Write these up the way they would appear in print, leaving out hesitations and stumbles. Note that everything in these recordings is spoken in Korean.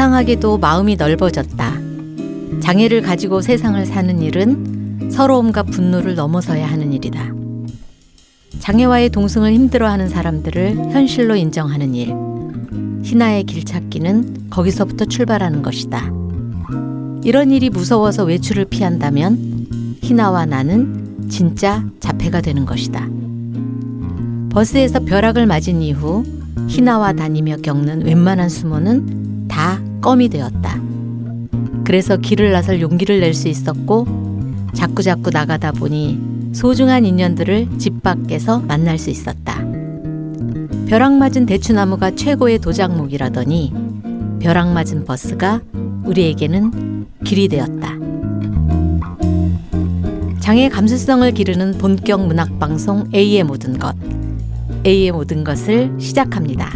이상하게도 마음이 넓어졌다. 장애를 가지고 세상을 사는 일은 서러움과 분노를 넘어서야 하는 일이다. 장애와의 동승을 힘들어하는 사람들을 현실로 인정하는 일. 희나의 길찾기는 거기서부터 출발하는 것이다. 이런 일이 무서워서 외출을 피한다면 희나와 나는 진짜 자폐가 되는 것이다. 버스에서 벼락을 맞은 이후 희나와 다니며 겪는 웬만한 수모는 다 껌이 되었다. 그래서 길을 나설 용기를 낼 수 있었고 자꾸자꾸 나가다 보니 소중한 인연들을 집 밖에서 만날 수 있었다. 벼락 맞은 대추나무가 최고의 도장목이라더니 벼락 맞은 버스가 우리에게는 길이 되었다. 장애 감수성을 기르는 본격 문학방송 A의 모든 것. A의 모든 것을 시작합니다.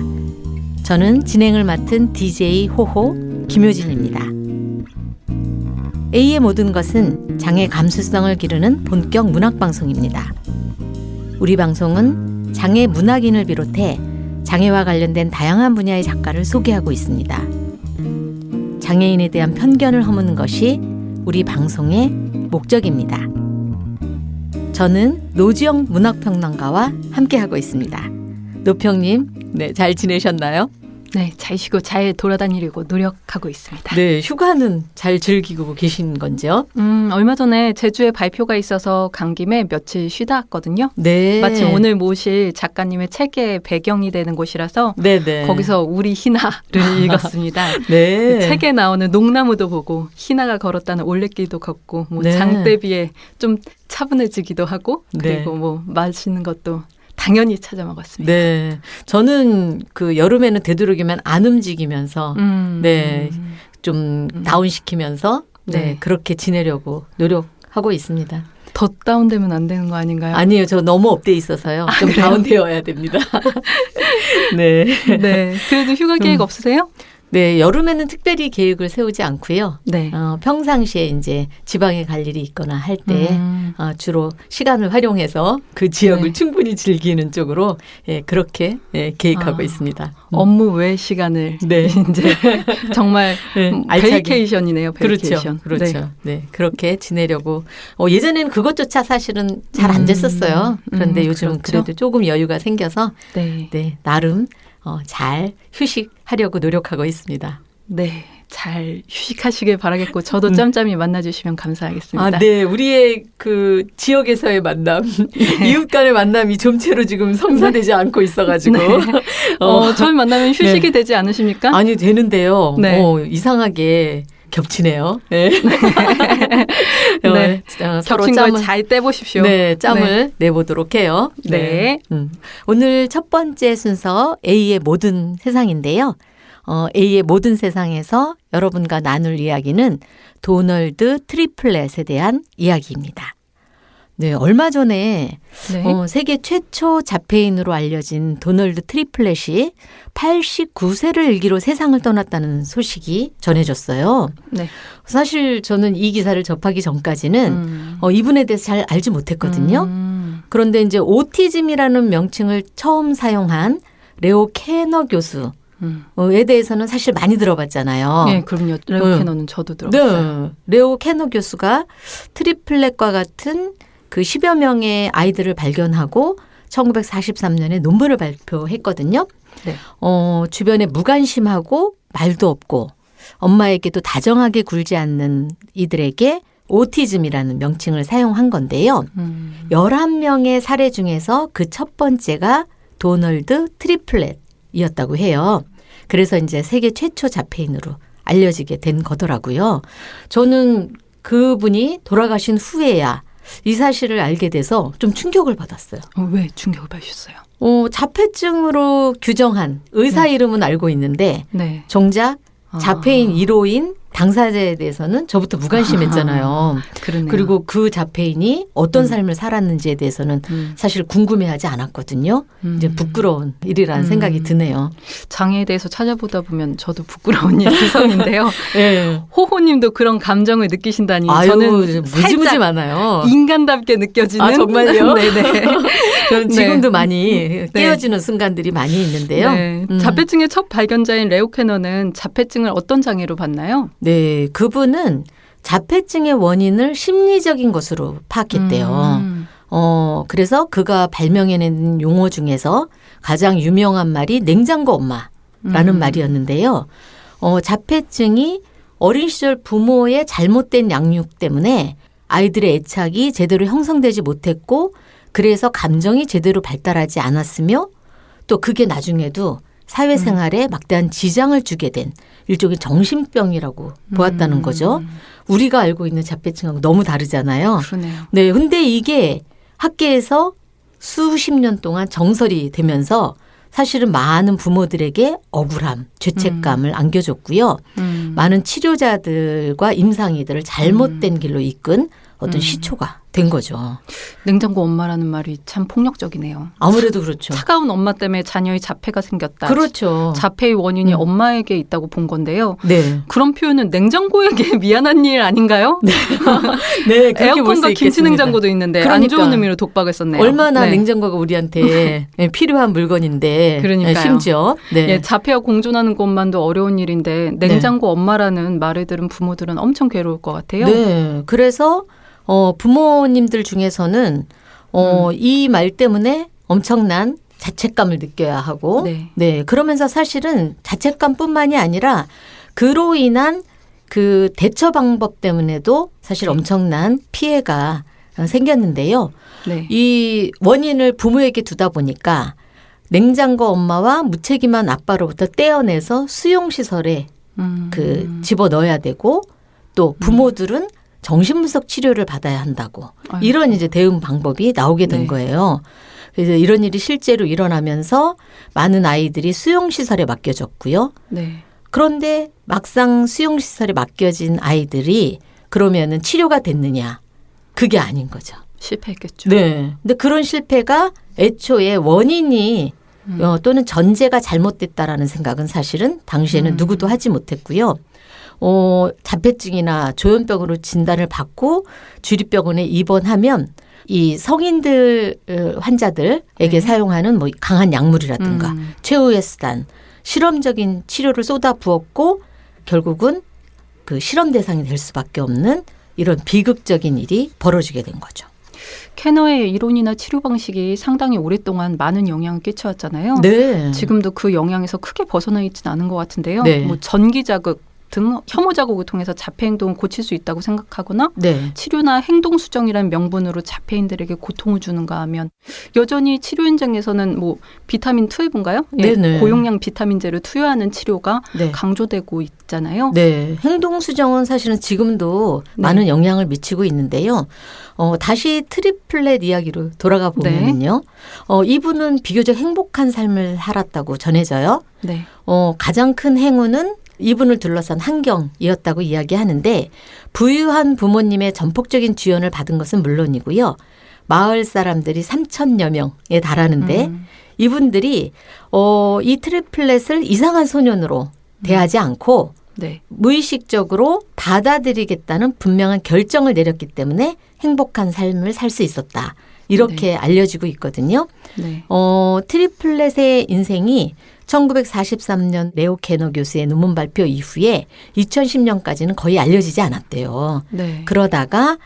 저는 진행을 맡은 DJ 호호 김효진입니다. A의 모든 것은 장애 감수성을 기르는 본격 문학방송입니다. 우리 방송은 장애 문학인을 비롯해 장애와 관련된 다양한 분야의 작가를 소개하고 있습니다. 장애인에 대한 편견을 허무는 것이 우리 방송의 목적입니다. 저는 노지영 문학평론가와 함께하고 있습니다. 노평님, 네, 잘 지내셨나요? 네, 잘 쉬고 잘 돌아다니려고 노력하고 있습니다. 네, 휴가는 잘 즐기고 계신 건지요? 얼마 전에 제주에 발표가 있어서 간 김에 며칠 쉬다 왔거든요. 네. 마침 오늘 모실 작가님의 책의 배경이 되는 곳이라서 네네. 거기서 우리 희나를 읽었습니다. 네. 그 책에 나오는 농나무도 보고 희나가 걸었다는 올레길도 걷고 뭐 네. 장대비에 좀 차분해지기도 하고 그리고 네. 뭐 맛있는 것도 당연히 찾아 먹었습니다. 네, 저는 그 여름에는 되도록이면 안 움직이면서 네, 좀 다운시키면서 네, 그렇게 지내려고 노력하고 있습니다. 더 다운되면 안 되는 거 아닌가요? 아니요, 저 너무 업돼 있어서요. 좀 그래요? 다운되어야 됩니다. 네. 네. 그래도 휴가 계획 없으세요? 네, 여름에는 특별히 계획을 세우지 않고요. 네. 평상시에 이제 지방에 갈 일이 있거나 할 때 주로 시간을 활용해서 그 지역을 네. 충분히 즐기는 쪽으로 예, 그렇게 예, 계획하고 있습니다. 업무 외 시간을 네. 이제 정말 네, 알차게. 베이케이션이네요. 베이케이션. 그렇죠. 그렇죠. 네, 그렇게 지내려고. 예전에는 그것조차 사실은 잘 안 됐었어요. 그런데 요즘은 그렇죠. 그래도 조금 여유가 생겨서 네. 네, 나름 잘 휴식하려고 노력하고 있습니다. 네. 잘 휴식하시길 바라겠고 저도 짬짬이 만나주시면 감사하겠습니다. 아, 네. 우리의 그 지역에서의 만남, 이웃 간의 만남이 좀채로 지금 성사되지 않고 있어가지고. 네. 저희 만나면 휴식이 되지 않으십니까? 아니, 되는데요. 네. 이상하게 겹치네요. 네. 네. 서로 겹친 걸 잘 떼보십시오. 네, 짬을 내보도록 해요. 네. 오늘 첫 번째 순서 A의 모든 세상인데요. A의 모든 세상에서 여러분과 나눌 이야기는 도널드 트리플렛에 대한 이야기입니다. 네, 얼마 전에 네. 세계 최초 자폐인으로 알려진 도널드 트리플렛이 89세를 일기로 세상을 떠났다는 소식이 전해졌어요. 네. 사실 저는 이 기사를 접하기 전까지는 이분에 대해서 잘 알지 못했거든요. 그런데 이제 오티즘이라는 명칭을 처음 사용한 레오 캐너 교수에 대해서는 사실 많이 들어봤잖아요. 네, 그럼요. 레오 캐너는 저도 들어봤어요. 네. 레오 캐너 교수가 트리플렛과 같은 그 10여 명의 아이들을 발견하고 1943년에 논문을 발표했거든요. 네. 주변에 무관심하고 말도 없고 엄마에게도 다정하게 굴지 않는 이들에게 오티즘이라는 명칭을 사용한 건데요. 11명의 사례 중에서 그 첫 번째가 도널드 트리플렛이었다고 해요. 그래서 이제 세계 최초 자폐인으로 알려지게 된 거더라고요. 저는 그분이 돌아가신 후에야 이 사실을 알게 돼서 좀 충격을 받았어요. 왜 충격을 받으셨어요? 자폐증으로 규정한 의사 이름은 알고 있는데 네. 정작 자폐인 1호인 당사자에 대해서는 저부터 무관심했잖아요. 그러네요. 그리고 그 자폐인이 어떤 삶을 살았는지에 대해서는 사실 궁금해하지 않았거든요. 이제 부끄러운 일이라는 생각이 드네요. 장애에 대해서 찾아보다 보면 저도 부끄러운 일성인데요. 네. 호호님도 그런 감정을 느끼신다니 아유, 저는 무지무지 살짝 많아요. 인간답게 느껴지는. 아, 정말요? 네네. 저는 지금도 네. 많이 깨어지는 순간들이 많이 있는데요. 네. 자폐증의 첫 발견자인 레오 캐너는 자폐증을 어떤 장애로 봤나요? 네, 그분은 자폐증의 원인을 심리적인 것으로 파악했대요. 그래서 그가 발명해낸 용어 중에서 가장 유명한 말이 냉장고 엄마라는 말이었는데요. 자폐증이 어린 시절 부모의 잘못된 양육 때문에 아이들의 애착이 제대로 형성되지 못했고 그래서 감정이 제대로 발달하지 않았으며 또 그게 나중에도 사회생활에 막대한 지장을 주게 된 일종의 정신병이라고 보았다는 거죠. 우리가 알고 있는 자폐증하고 너무 다르잖아요. 그러네요. 네, 근데 이게 학계에서 수십 년 동안 정설이 되면서 사실은 많은 부모들에게 억울함, 죄책감을 안겨줬고요. 많은 치료자들과 임상의들을 잘못된 길로 이끈 어떤 시초가 된 거죠. 냉장고 엄마라는 말이 참 폭력적이네요. 아무래도 그렇죠. 차가운 엄마 때문에 자녀의 자폐가 생겼다. 그렇죠. 자폐의 원인이 엄마에게 있다고 본 건데요. 네. 그런 표현은 냉장고에게 미안한 일 아닌가요? 네, 그렇게 볼 에어컨과 수 김치 있겠습니다. 냉장고도 있는데 안 그러니까. 좋은 의미로 독박을 썼네요. 얼마나 네. 냉장고가 우리한테 필요한 물건인데 그러니까요. 심지어 네. 예, 자폐와 공존하는 것만도 어려운 일인데 냉장고 엄마라는 말을 들은 부모들은 엄청 괴로울 것 같아요. 네. 그래서 부모님들 중에서는 이 말 때문에 엄청난 자책감을 느껴야 하고 네. 그러면서 사실은 자책감뿐만이 아니라 그로 인한 그 대처 방법 때문에도 사실 엄청난 피해가 생겼는데요. 네. 이 원인을 부모에게 두다 보니까 냉장고 엄마와 무책임한 아빠로부터 떼어내서 수용시설에 집어 넣어야 되고 또 부모들은 정신분석 치료를 받아야 한다고 이런 이제 대응 방법이 나오게 된 네. 거예요. 그래서 이런 일이 실제로 일어나면서 많은 아이들이 수용시설에 맡겨졌고요. 네. 그런데 막상 수용시설에 맡겨진 아이들이 그러면은 치료가 됐느냐? 그게 아닌 거죠. 실패했겠죠. 네. 근데 그런 실패가 애초에 원인이 또는 전제가 잘못됐다라는 생각은 사실은 당시에는 누구도 하지 못했고요. 자폐증이나 조현병으로 진단을 받고 주립병원에 입원하면 이 성인들 환자들에게 사용하는 뭐 강한 약물이라든가 최후의 수단, 실험적인 치료를 쏟아 부었고 결국은 그 실험 대상이 될 수밖에 없는 이런 비극적인 일이 벌어지게 된 거죠. 캐너의 이론이나 치료 방식이 상당히 오랫동안 많은 영향을 끼쳐왔잖아요. 네. 지금도 그 영향에서 크게 벗어나 있지는 않은 것 같은데요. 네. 뭐 전기 자극 등 혐오 자극을 통해서 자폐 행동을 고칠 수 있다고 생각하거나 네. 치료나 행동 수정이라는 명분으로 자폐인들에게 고통을 주는가 하면 여전히 치료 현장에서는 뭐 비타민 투여인가요? 네네. 고용량 비타민제를 투여하는 치료가 네. 강조되고 있잖아요. 네. 행동 수정은 사실은 지금도 많은 영향을 미치고 있는데요. 다시 트리플렛 이야기로 돌아가 보면은요. 이분은 비교적 행복한 삶을 살았다고 전해져요. 네. 가장 큰 행운은 이분을 둘러싼 환경이었다고 이야기하는데 부유한 부모님의 전폭적인 지원을 받은 것은 물론이고요. 마을 사람들이 3,000여 명에 달하는데 이분들이 이 트리플렛을 이상한 소년으로 대하지 않고 네. 무의식적으로 받아들이겠다는 분명한 결정을 내렸기 때문에 행복한 삶을 살 수 있었다. 이렇게 알려지고 있거든요. 네. 트리플렛의 인생이 1943년 레오 캐너 교수의 논문 발표 이후에 2010년까지는 거의 알려지지 않았대요. 네. 그러다가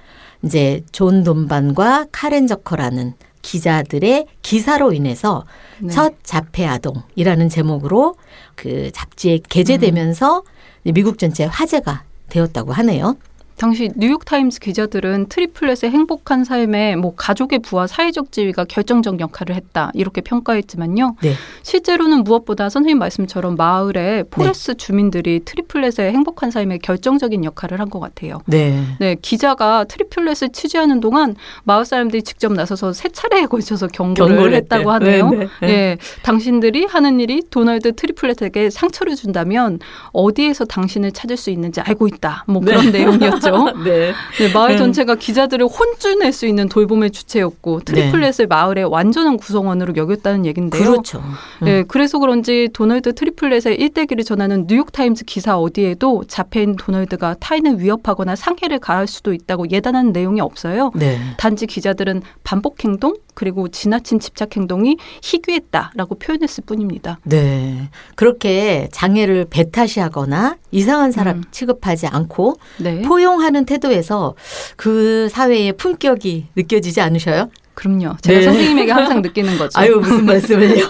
이제 존 돈반과 카렌 저커라는 기자들의 기사로 인해서 첫 자폐 아동이라는 제목으로 그 잡지에 게재되면서 미국 전체에 화제가 되었다고 하네요. 당시 뉴욕타임스 기자들은 트리플렛의 행복한 삶에 뭐 가족의 부와 사회적 지위가 결정적 역할을 했다 이렇게 평가했지만요. 네. 실제로는 무엇보다 선생님 말씀처럼 마을의 포레스 주민들이 트리플렛의 행복한 삶에 결정적인 역할을 한 것 같아요. 네. 네, 기자가 트리플렛을 취재하는 동안 마을 사람들이 직접 나서서 3차례에 걸쳐서 경고를 했다고 하네요. 네, 당신들이 하는 일이 도널드 트리플렛에게 상처를 준다면 어디에서 당신을 찾을 수 있는지 알고 있다. 뭐 그런 내용이었죠. 있었죠. 네. 네, 마을 전체가 기자들을 혼쭐낼 수 있는 돌봄의 주체였고 트리플렛을 마을의 완전한 구성원으로 여겼다는 얘긴데요. 그렇죠. 네, 그래서 그런지 도널드 트리플렛의 일대기를 전하는 뉴욕타임즈 기사 어디에도 잡혀있는 도널드가 타인을 위협하거나 상해를 가할 수도 있다고 예단하는 내용이 없어요. 네. 단지 기자들은 반복 행동 그리고 지나친 집착 행동이 희귀했다라고 표현했을 뿐입니다. 네. 그렇게 장애를 배타시하거나 이상한 사람 취급하지 않고 네. 포용하는 태도에서 그 사회의 품격이 느껴지지 않으셔요? 그럼요. 제가 네. 선생님에게 항상 느끼는 거죠. 아유, 무슨 말씀을요.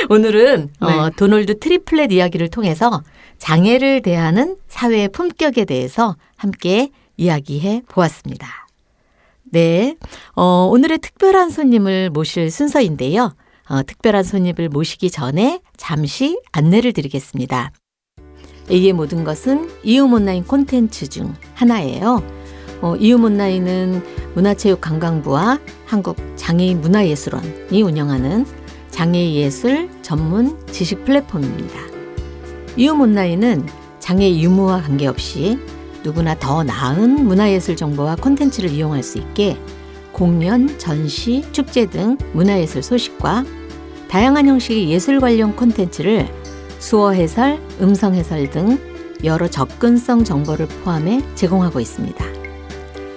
오늘은 네. 도널드 트리플렛 이야기를 통해서 장애를 대하는 사회의 품격에 대해서 함께 이야기해 보았습니다. 네. 오늘의 특별한 손님을 모실 순서인데요. 특별한 손님을 모시기 전에 잠시 안내를 드리겠습니다. A의 모든 것은 이음 온라인 콘텐츠 중 하나예요. 이음 온라인은 문화체육관광부와 한국장애인문화예술원이 운영하는 장애예술 전문 지식 플랫폼입니다. 이음 온라인은 장애 유무와 관계없이 누구나 더 나은 문화예술 정보와 콘텐츠를 이용할 수 있게 공연, 전시, 축제 등 문화예술 소식과 다양한 형식의 예술 관련 콘텐츠를 수어 해설, 음성 해설 등 여러 접근성 정보를 포함해 제공하고 있습니다.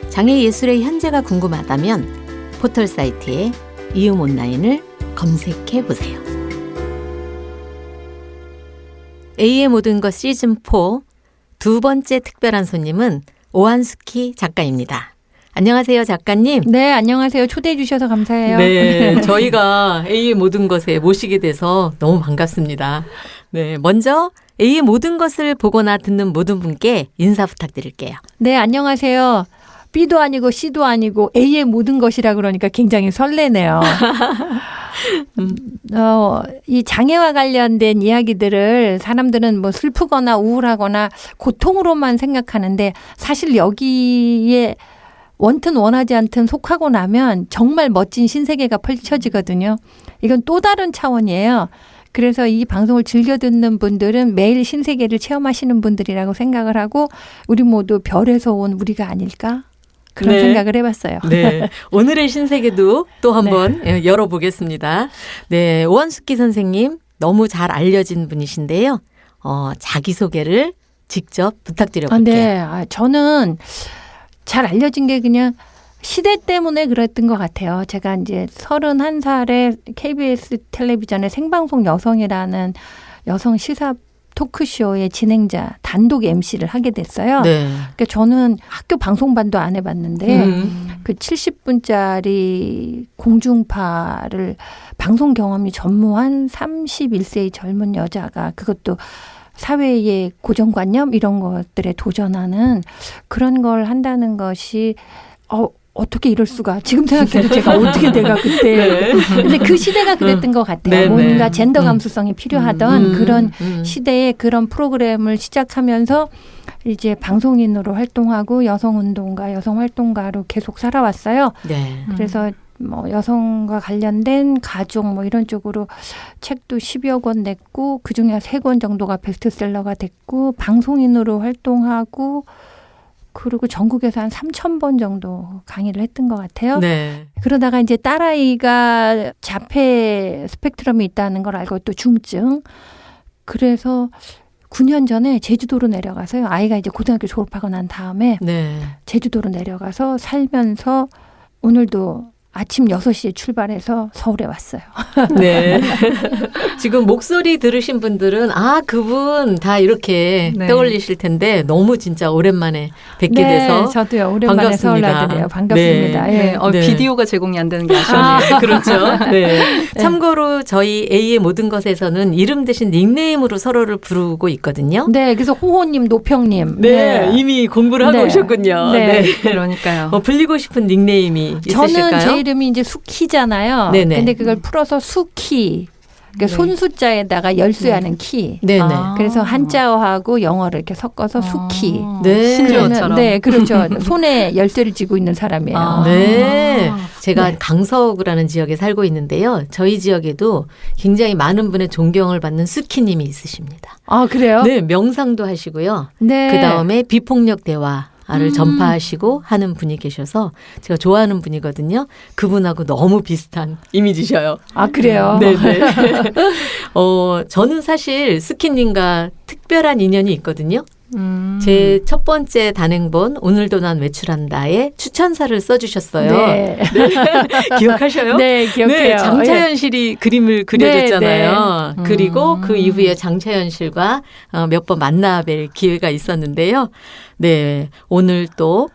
장애 예술의 현재가 궁금하다면 포털 사이트에 이음 온라인을 검색해 보세요. A의 모든 것 시즌4 두 번째 특별한 손님은 오한숙희 작가입니다. 안녕하세요, 작가님. 네, 안녕하세요. 초대해 주셔서 감사해요. 네, 저희가 A의 모든 것에 모시게 돼서 너무 반갑습니다. 네, 먼저 A의 모든 것을 보거나 듣는 모든 분께 인사 부탁드릴게요. 네, 안녕하세요. B도 아니고 C도 아니고 A의 모든 것이라 그러니까 굉장히 설레네요. 이 장애와 관련된 이야기들을 사람들은 뭐 슬프거나 우울하거나 고통으로만 생각하는데 사실 여기에 원튼 원하지 않든 속하고 나면 정말 멋진 신세계가 펼쳐지거든요. 이건 또 다른 차원이에요. 그래서 이 방송을 즐겨 듣는 분들은 매일 신세계를 체험하시는 분들이라고 생각을 하고 우리 모두 별에서 온 우리가 아닐까? 그런 네. 생각을 해봤어요. 네. 오늘의 신세계도 또 한번 열어보겠습니다. 네. 오한숙희 선생님 너무 잘 알려진 분이신데요. 자기소개를 직접 부탁드려볼게요. 네. 저는 잘 알려진 게 그냥 시대 때문에 그랬던 것 같아요. 제가 이제 31살에 KBS 텔레비전의 생방송 여성이라는 여성 시사 토크쇼의 진행자 단독 MC를 하게 됐어요. 네. 그러니까 저는 학교 방송반도 안 해봤는데 그 70분짜리 공중파를 방송 경험이 전무한 31세의 젊은 여자가 그것도 사회의 고정관념 이런 것들에 도전하는 그런 걸 한다는 것이 어떻게 이럴 수가. 지금 생각해도 제가 어떻게 내가 그때. 네. 근데 그 시대가 그랬던 것 같아요. 네, 뭔가 네. 젠더 감수성이 필요하던 그런 시대에 그런 프로그램을 시작하면서 이제 방송인으로 활동하고 여성운동가, 여성활동가로 계속 살아왔어요. 네. 그래서 뭐 여성과 관련된 가족 뭐 이런 쪽으로 책도 10여 권 냈고 그중에 3권 정도가 베스트셀러가 됐고 방송인으로 활동하고 그리고 전국에서 한 3,000번 정도 강의를 했던 것 같아요. 네. 그러다가 이제 딸아이가 자폐 스펙트럼이 있다는 걸 알고 또 중증. 그래서 9년 전에 제주도로 내려가서요. 아이가 이제 고등학교 졸업하고 난 다음에 네. 제주도로 내려가서 살면서 오늘도 아침 6시에 출발해서 서울에 왔어요. 네. 지금 목소리 들으신 분들은 그분 다 이렇게 네. 떠올리실 텐데 너무 진짜 오랜만에 뵙게 돼서 저도요. 오랜만에 서울 나들이에요. 반갑습니다. 네. 예. 네. 비디오가 제공이 안 되는 게 아쉬워요. 그렇죠. 네. 참고로 저희 A의 모든 것에서는 이름 대신 닉네임으로 서로를 부르고 있거든요. 네, 그래서 호호님, 노평님. 네, 이미 공부를 하고 네. 오셨군요. 네. 네. 그러니까요. 불리고 싶은 닉네임이 있으실까요? 저는 제 이름이 이제 수키잖아요. 네네. 근데 그걸 풀어서 수키. 그러니까 네. 손숫자에다가 열쇠하는 키. 네네. 그래서 한자어하고 영어를 이렇게 섞어서 수키. 네. 신조어처럼. 네, 그렇죠. 손에 열쇠를 쥐고 있는 사람이에요. 네. 제가 네. 강서구라는 지역에 살고 있는데요. 저희 지역에도 굉장히 많은 분의 존경을 받는 수키님이 있으십니다. 아, 그래요? 네, 명상도 하시고요. 네. 그 다음에 비폭력 대화 를 전파하시고 하는 분이 계셔서 제가 좋아하는 분이거든요. 그분하고 너무 비슷한 이미지셔요. 아, 그래요? 네네. 저는 사실 스키님과 특별한 인연이 있거든요. 제 첫 번째 단행본 오늘도 난 외출한다에 추천사를 써주셨어요. 네. 네. 기억하셔요? 네, 기억해요. 네, 장차현 실이 그림을 그려줬잖아요. 네, 네. 그리고 그 이후에 장차현 실과 몇 번 만나뵐 기회가 있었는데요. 네, 오늘 또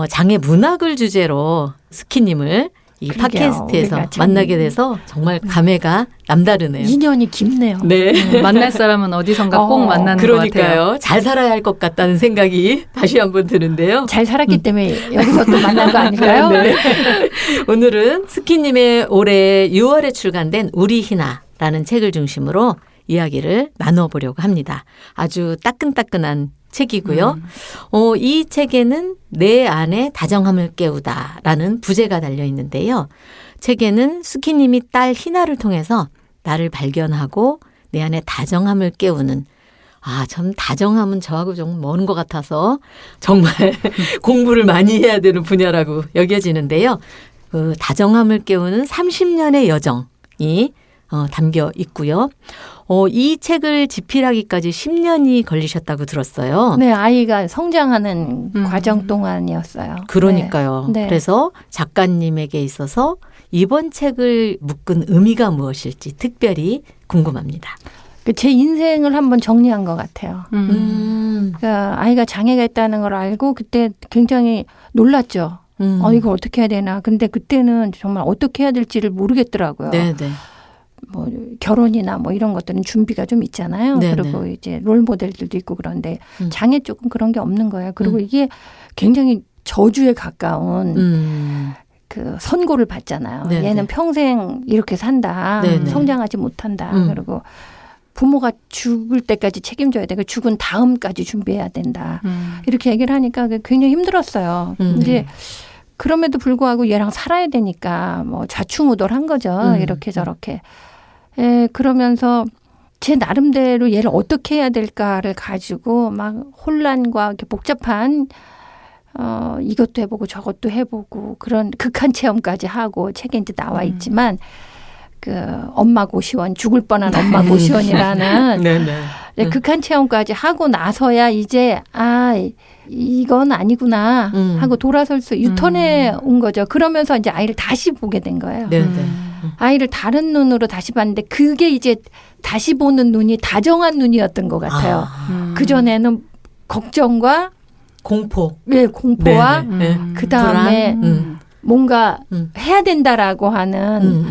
장애 문학을 주제로 스키님을 이 그러게요. 팟캐스트에서 우리가 참 만나게 돼서 정말 감회가 남다르네요. 인연이 깊네요. 네. 만날 사람은 어디선가 꼭 만나는 것 같아요. 그러니까요. 잘 살아야 할 것 같다는 생각이 다시 한번 드는데요. 잘 살았기 때문에 여기서 또 만난 거 아닐까요? 네. 오늘은 스키님의 올해 6월에 출간된 우리 희나라는 책을 중심으로 이야기를 나눠보려고 합니다. 아주 따끈따끈한 책이고요. 이 책에는 내 안에 다정함을 깨우다라는 부제가 달려 있는데요. 책에는 스키님이 딸 희나를 통해서 나를 발견하고 내 안에 다정함을 깨우는 참 다정함은 저하고 좀 먼 것 같아서 정말 공부를 많이 해야 되는 분야라고 여겨지는데요. 그 다정함을 깨우는 30년의 여정이 담겨 있고요. 이 책을 집필하기까지 10년이 걸리셨다고 들었어요. 네, 아이가 성장하는 과정 동안이었어요. 그러니까요. 네. 그래서 작가님에게 있어서 이번 책을 묶은 의미가 무엇일지 특별히 궁금합니다. 제 인생을 한번 정리한 것 같아요. 그러니까 아이가 장애가 있다는 걸 알고 그때 굉장히 놀랐죠. 이걸 어떻게 해야 되나. 근데 그때는 정말 어떻게 해야 될지를 모르겠더라고요. 네네. 뭐 결혼이나 뭐 이런 것들은 준비가 좀 있잖아요. 네네. 그리고 이제 롤 모델들도 있고 그런데 장애 쪽은 그런 게 없는 거예요. 그리고 이게 굉장히 저주에 가까운 그 선고를 받잖아요. 네네. 얘는 평생 이렇게 산다. 네네. 성장하지 못한다. 그리고 부모가 죽을 때까지 책임져야 되고 죽은 다음까지 준비해야 된다. 이렇게 얘기를 하니까 굉장히 힘들었어요. 이제 그럼에도 불구하고 얘랑 살아야 되니까 뭐 좌충우돌한 거죠. 이렇게 저렇게. 그러면서 제 나름대로 얘를 어떻게 해야 될까를 가지고 막 혼란과 이렇게 복잡한 이것도 해보고 저것도 해보고 그런 극한 체험까지 하고 책에 이제 나와 있지만 그 엄마 고시원 죽을 뻔한 엄마 고시원이라는 극한 체험까지 하고 나서야 이제 이건 아니구나 하고 돌아설 수 유턴해 온 거죠. 그러면서 이제 아이를 다시 보게 된 거예요. 아이를 다른 눈으로 다시 봤는데 그게 이제 다시 보는 눈이 다정한 눈이었던 것 같아요. 그전에는 걱정과 공포. 네, 공포와 그다음에 뭔가 해야 된다라고 하는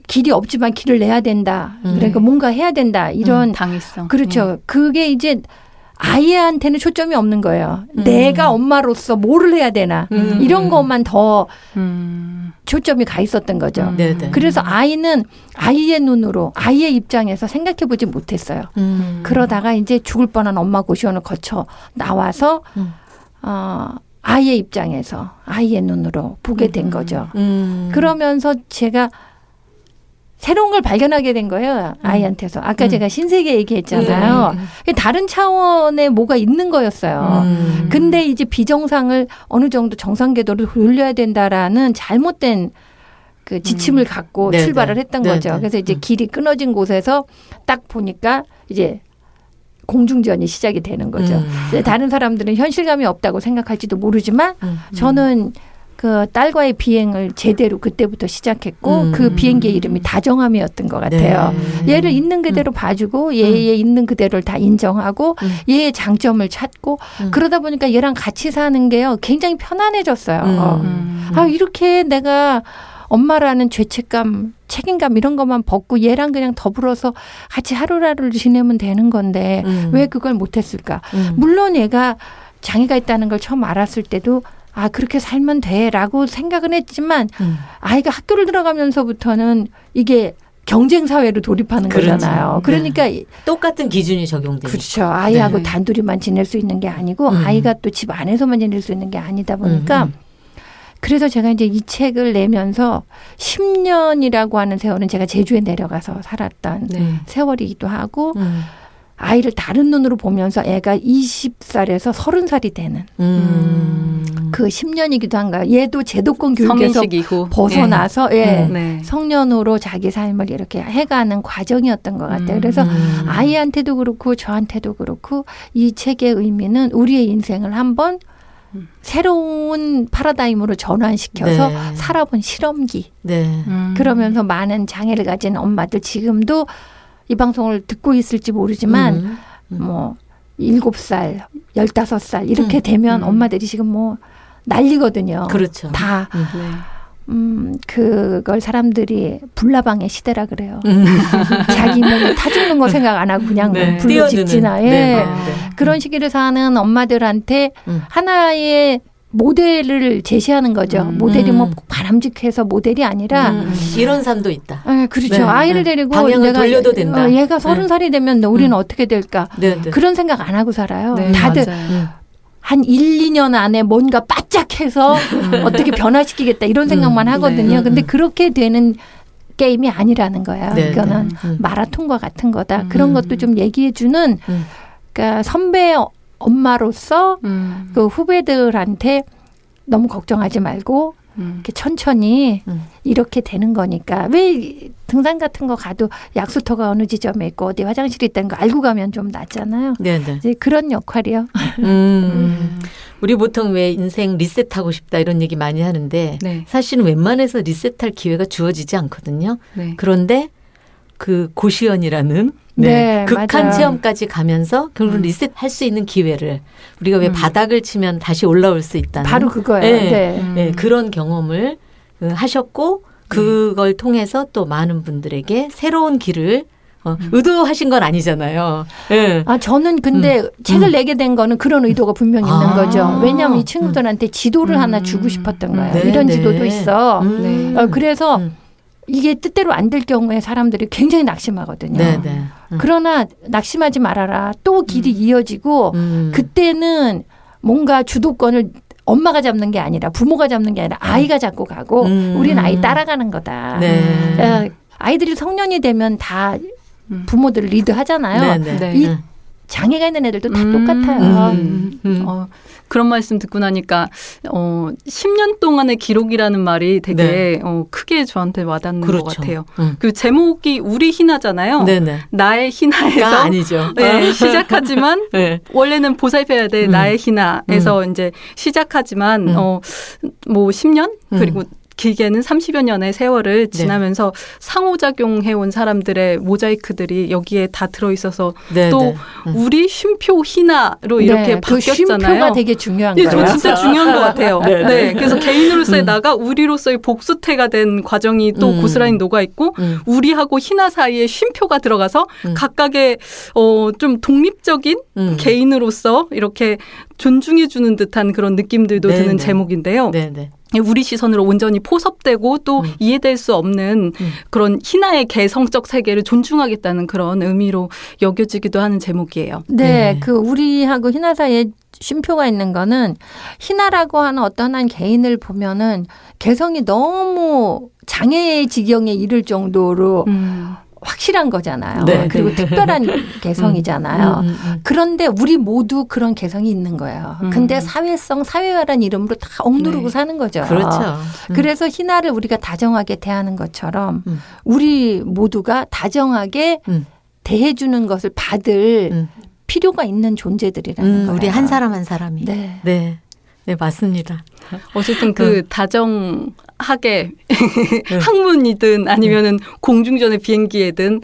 길이 없지만 길을 내야 된다. 그러니까 뭔가 해야 된다. 이런 당위성. 그렇죠. 그게 이제 아이한테는 초점이 없는 거예요. 내가 엄마로서 뭐를 해야 되나. 이런 것만 더 초점이 가 있었던 거죠. 그래서 아이는 아이의 눈으로 아이의 입장에서 생각해 보지 못했어요. 그러다가 이제 죽을 뻔한 엄마 고시원을 거쳐 나와서 아이의 입장에서 아이의 눈으로 보게 된 거죠. 그러면서 제가 새로운 걸 발견하게 된 거예요. 아이한테서. 아까 제가 신세계 얘기했잖아요. 다른 차원의 뭐가 있는 거였어요. 근데 이제 비정상을 어느 정도 정상 궤도로 돌려야 된다라는 잘못된 그 지침을 갖고 출발을 했던 거죠. 그래서 이제 길이 끊어진 곳에서 딱 보니까 이제 공중전이 시작이 되는 거죠. 다른 사람들은 현실감이 없다고 생각할지도 모르지만 저는 그 딸과의 비행을 제대로 그때부터 시작했고 그 비행기의 이름이 다정함이었던 것 같아요. 얘를 있는 그대로 봐주고 얘의 있는 그대로를 다 인정하고 얘의 장점을 찾고 그러다 보니까 얘랑 같이 사는 게요 굉장히 편안해졌어요. 이렇게 내가 엄마라는 죄책감, 책임감 이런 것만 벗고 얘랑 그냥 더불어서 같이 하루하루를 지내면 되는 건데 왜 그걸 못했을까? 물론 얘가 장애가 있다는 걸 처음 알았을 때도 그렇게 살면 돼라고 생각은 했지만 아이가 학교를 들어가면서부터는 이게 경쟁 사회로 돌입하는 거잖아요. 그러니까 똑같은 기준이 적용되니까. 그렇죠. 아이하고 단둘이만 지낼 수 있는 게 아니고 아이가 또 집 안에서만 지낼 수 있는 게 아니다 보니까 그래서 제가 이제 이 책을 내면서 10년이라고 하는 세월은 제가 제주에 내려가서 살았던 세월이기도 하고 아이를 다른 눈으로 보면서 애가 20살에서 30살이 되는 그 10년이기도 한가요. 얘도 제도권 교육에서 성인식 이후 벗어나서 네. 성년으로 자기 삶을 이렇게 해가는 과정이었던 것 같아요. 그래서 아이한테도 그렇고 저한테도 그렇고 이 책의 의미는 우리의 인생을 한번 새로운 파라다임으로 전환시켜서 네. 살아본 실험기. 네. 그러면서 많은 장애를 가진 엄마들 지금도 이 방송을 듣고 있을지 모르지만 뭐 7살, 15살 이렇게 되면 엄마들이 지금 뭐 난리거든요. 그렇죠. 다. 네. 그걸 사람들이 불나방의 시대라 그래요. 자기 몸에 타 죽는 거 생각 안 하고 그냥 네. 불로 직지나. 예. 네. 그런 시기를 사는 엄마들한테 하나의 모델을 제시하는 거죠. 모델이 뭐 바람직해서 모델이 아니라 이런 삶도 있다. 그렇죠. 네. 아이를 데리고 방향을 돌려도 된다. 얘가 30살이 되면 우리는 어떻게 될까? 네, 네. 그런 생각 안 하고 살아요. 네, 다들 맞아요. 한 1, 2년 안에 뭔가 바짝해서 어떻게 변화시키겠다 이런 생각만 하거든요. 네. 근데 그렇게 되는 게임이 아니라는 거예요. 네, 이거는 네. 마라톤과 같은 거다. 그런 것도 좀 얘기해 주는 그러니까 선배 엄마로서 그 후배들한테 너무 걱정하지 말고 이렇게 천천히 이렇게 되는 거니까 왜 등산 같은 거 가도 약수터가 어느 지점에 있고 어디 화장실이 있다는 거 알고 가면 좀 낫잖아요. 네네. 이제 그런 역할이요. 우리 보통 왜 인생 리셋하고 싶다 이런 얘기 많이 하는데 네. 사실은 웬만해서 리셋할 기회가 주어지지 않거든요. 네. 그런데 그 고시원이라는 네, 극한 맞아요. 체험까지 가면서 결국 리셋할 수 있는 기회를 우리가 왜 바닥을 치면 다시 올라올 수 있다는 바로 그거예요. 네. 네. 네, 그런 경험을 하셨고 그걸 통해서 또 많은 분들에게 새로운 길을 의도하신 건 아니잖아요. 네. 아, 저는 근데 책을 내게 된 거는 그런 의도가 분명히 있는 거죠. 왜냐하면 이 친구들한테 지도를 하나 주고 싶었던 거예요. 네, 이런 네. 지도도 있어. 네. 그래서 이게 뜻대로 안 될 경우에 사람들이 굉장히 낙심하거든요. 네네. 그러나 낙심하지 말아라. 또 길이 이어지고 그때는 뭔가 주도권을 엄마가 잡는 게 아니라 부모가 잡는 게 아니라 아이가 잡고 가고 우리는 아이 따라가는 거다. 네. 아이들이 성년이 되면 다 부모들 리드하잖아요. 네네. 네. 이 장애가 있는 애들도 다 똑같아요. 그런 말씀 듣고 나니까 10년 동안의 기록이라는 말이 되게 크게 저한테 와닿는 그렇죠. 것 같아요. 그 제목이 우리 희나잖아요. 네네. 나의 희나에서 아니죠. 네, 시작하지만 네. 원래는 보살펴야 돼 나의 희나에서 이제 시작하지만 뭐 10년 그리고 길게는 30여 년의 세월을 지나면서 상호작용해온 사람들의 모자이크들이 여기에 다 들어있어서 네, 또 네. 우리 쉼표 희나로 이렇게 그 바뀌었잖아요. 쉼표가 되게 중요한 네, 거예요. 저 진짜 중요한 것 같아요. 네, 네. 네, 그래서 개인으로서의 나가 우리로서의 복수태가 된 과정이 또 고스란히 녹아있고 우리하고 희나 사이에 쉼표가 들어가서 각각의 좀 독립적인 개인으로서 이렇게 존중해주는 듯한 그런 느낌들도 네, 드는 네. 제목인데요. 네네. 우리 시선으로 온전히 포섭되고 또 이해될 수 없는 그런 희나의 개성적 세계를 존중하겠다는 그런 의미로 여겨지기도 하는 제목이에요. 네, 그 우리하고 희나 사이에 쉼표가 있는 거는 희나라고 하는 어떤 한 개인을 보면은 개성이 너무 장애의 지경에 이를 정도로 확실한 거잖아요. 네, 그리고 네. 특별한 개성이잖아요. 그런데 우리 모두 그런 개성이 있는 거예요. 근데 사회성, 사회화라는 이름으로 다 억누르고 네. 사는 거죠. 그렇죠. 그래서 희나를 우리가 다정하게 대하는 것처럼 우리 모두가 다정하게 대해주는 것을 받을 필요가 있는 존재들이라는 거예요. 우리 한 사람 한 사람이. 네. 네. 네, 맞습니다. 어쨌든 그 다정하게 학문이든 아니면은 공중전의 비행기에든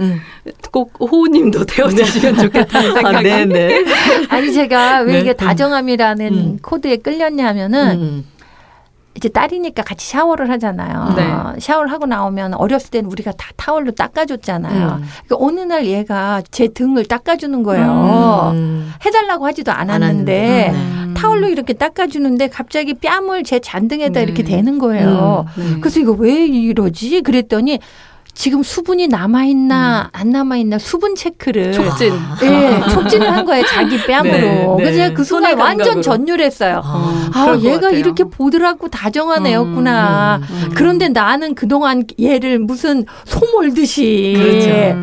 꼭 호우님도 되어주시면 좋겠다는 생각이. 네네. 아니 제가 왜 네. 이게 다정함이라는 코드에 끌렸냐면은 이제 딸이니까 같이 샤워를 하잖아요. 네. 샤워를 하고 나오면 어렸을 때는 우리가 다 타월로 닦아줬잖아요. 그러니까 어느 날 얘가 제 등을 닦아주는 거예요. 해달라고 하지도 않았는데 타월로 이렇게 닦아주는데 갑자기 뺨을 제 잔등에다 네. 이렇게 대는 거예요. 그래서 이거 왜 이러지? 그랬더니 지금 수분이 남아있나 안 남아있나 수분 체크를 촉진. 예, 촉진을 한 거예요. 자기 뺨으로. 네, 네. 그래서 제가 그 순간 손의 완전 감각으로. 전율했어요. 그럴 것 얘가 같아요. 이렇게 보드랍고 다정한 애였구나. 그런데 나는 그동안 얘를 무슨 소 몰듯이 그렇죠.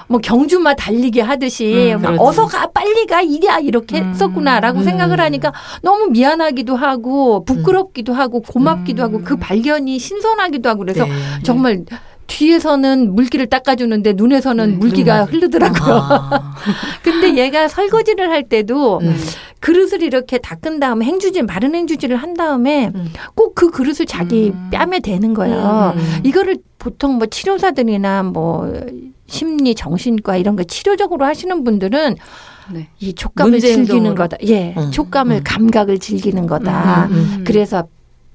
뭐 경주마 달리게 하듯이 막 그렇죠. 어서 가 빨리 가 이리야 이렇게 했었구나라고 생각을 하니까 너무 미안하기도 하고 부끄럽기도 하고 고맙기도 하고 그 발견이 신선하기도 하고 그래서 네. 정말 뒤에서는 물기를 닦아주는데 눈에서는 물기가 흐르더라고요. 근데 얘가 설거지를 할 때도 그릇을 이렇게 닦은 다음에 마른 행주질을 한 다음에 꼭 그 그릇을 자기 뺨에 대는 거예요. 이거를 보통 뭐 치료사들이나 뭐 심리 정신과 이런 거 치료적으로 하시는 분들은 네. 이 촉감을 문제 즐기는 행동으로. 거다. 예, 촉감을 감각을 즐기는 거다. 그래서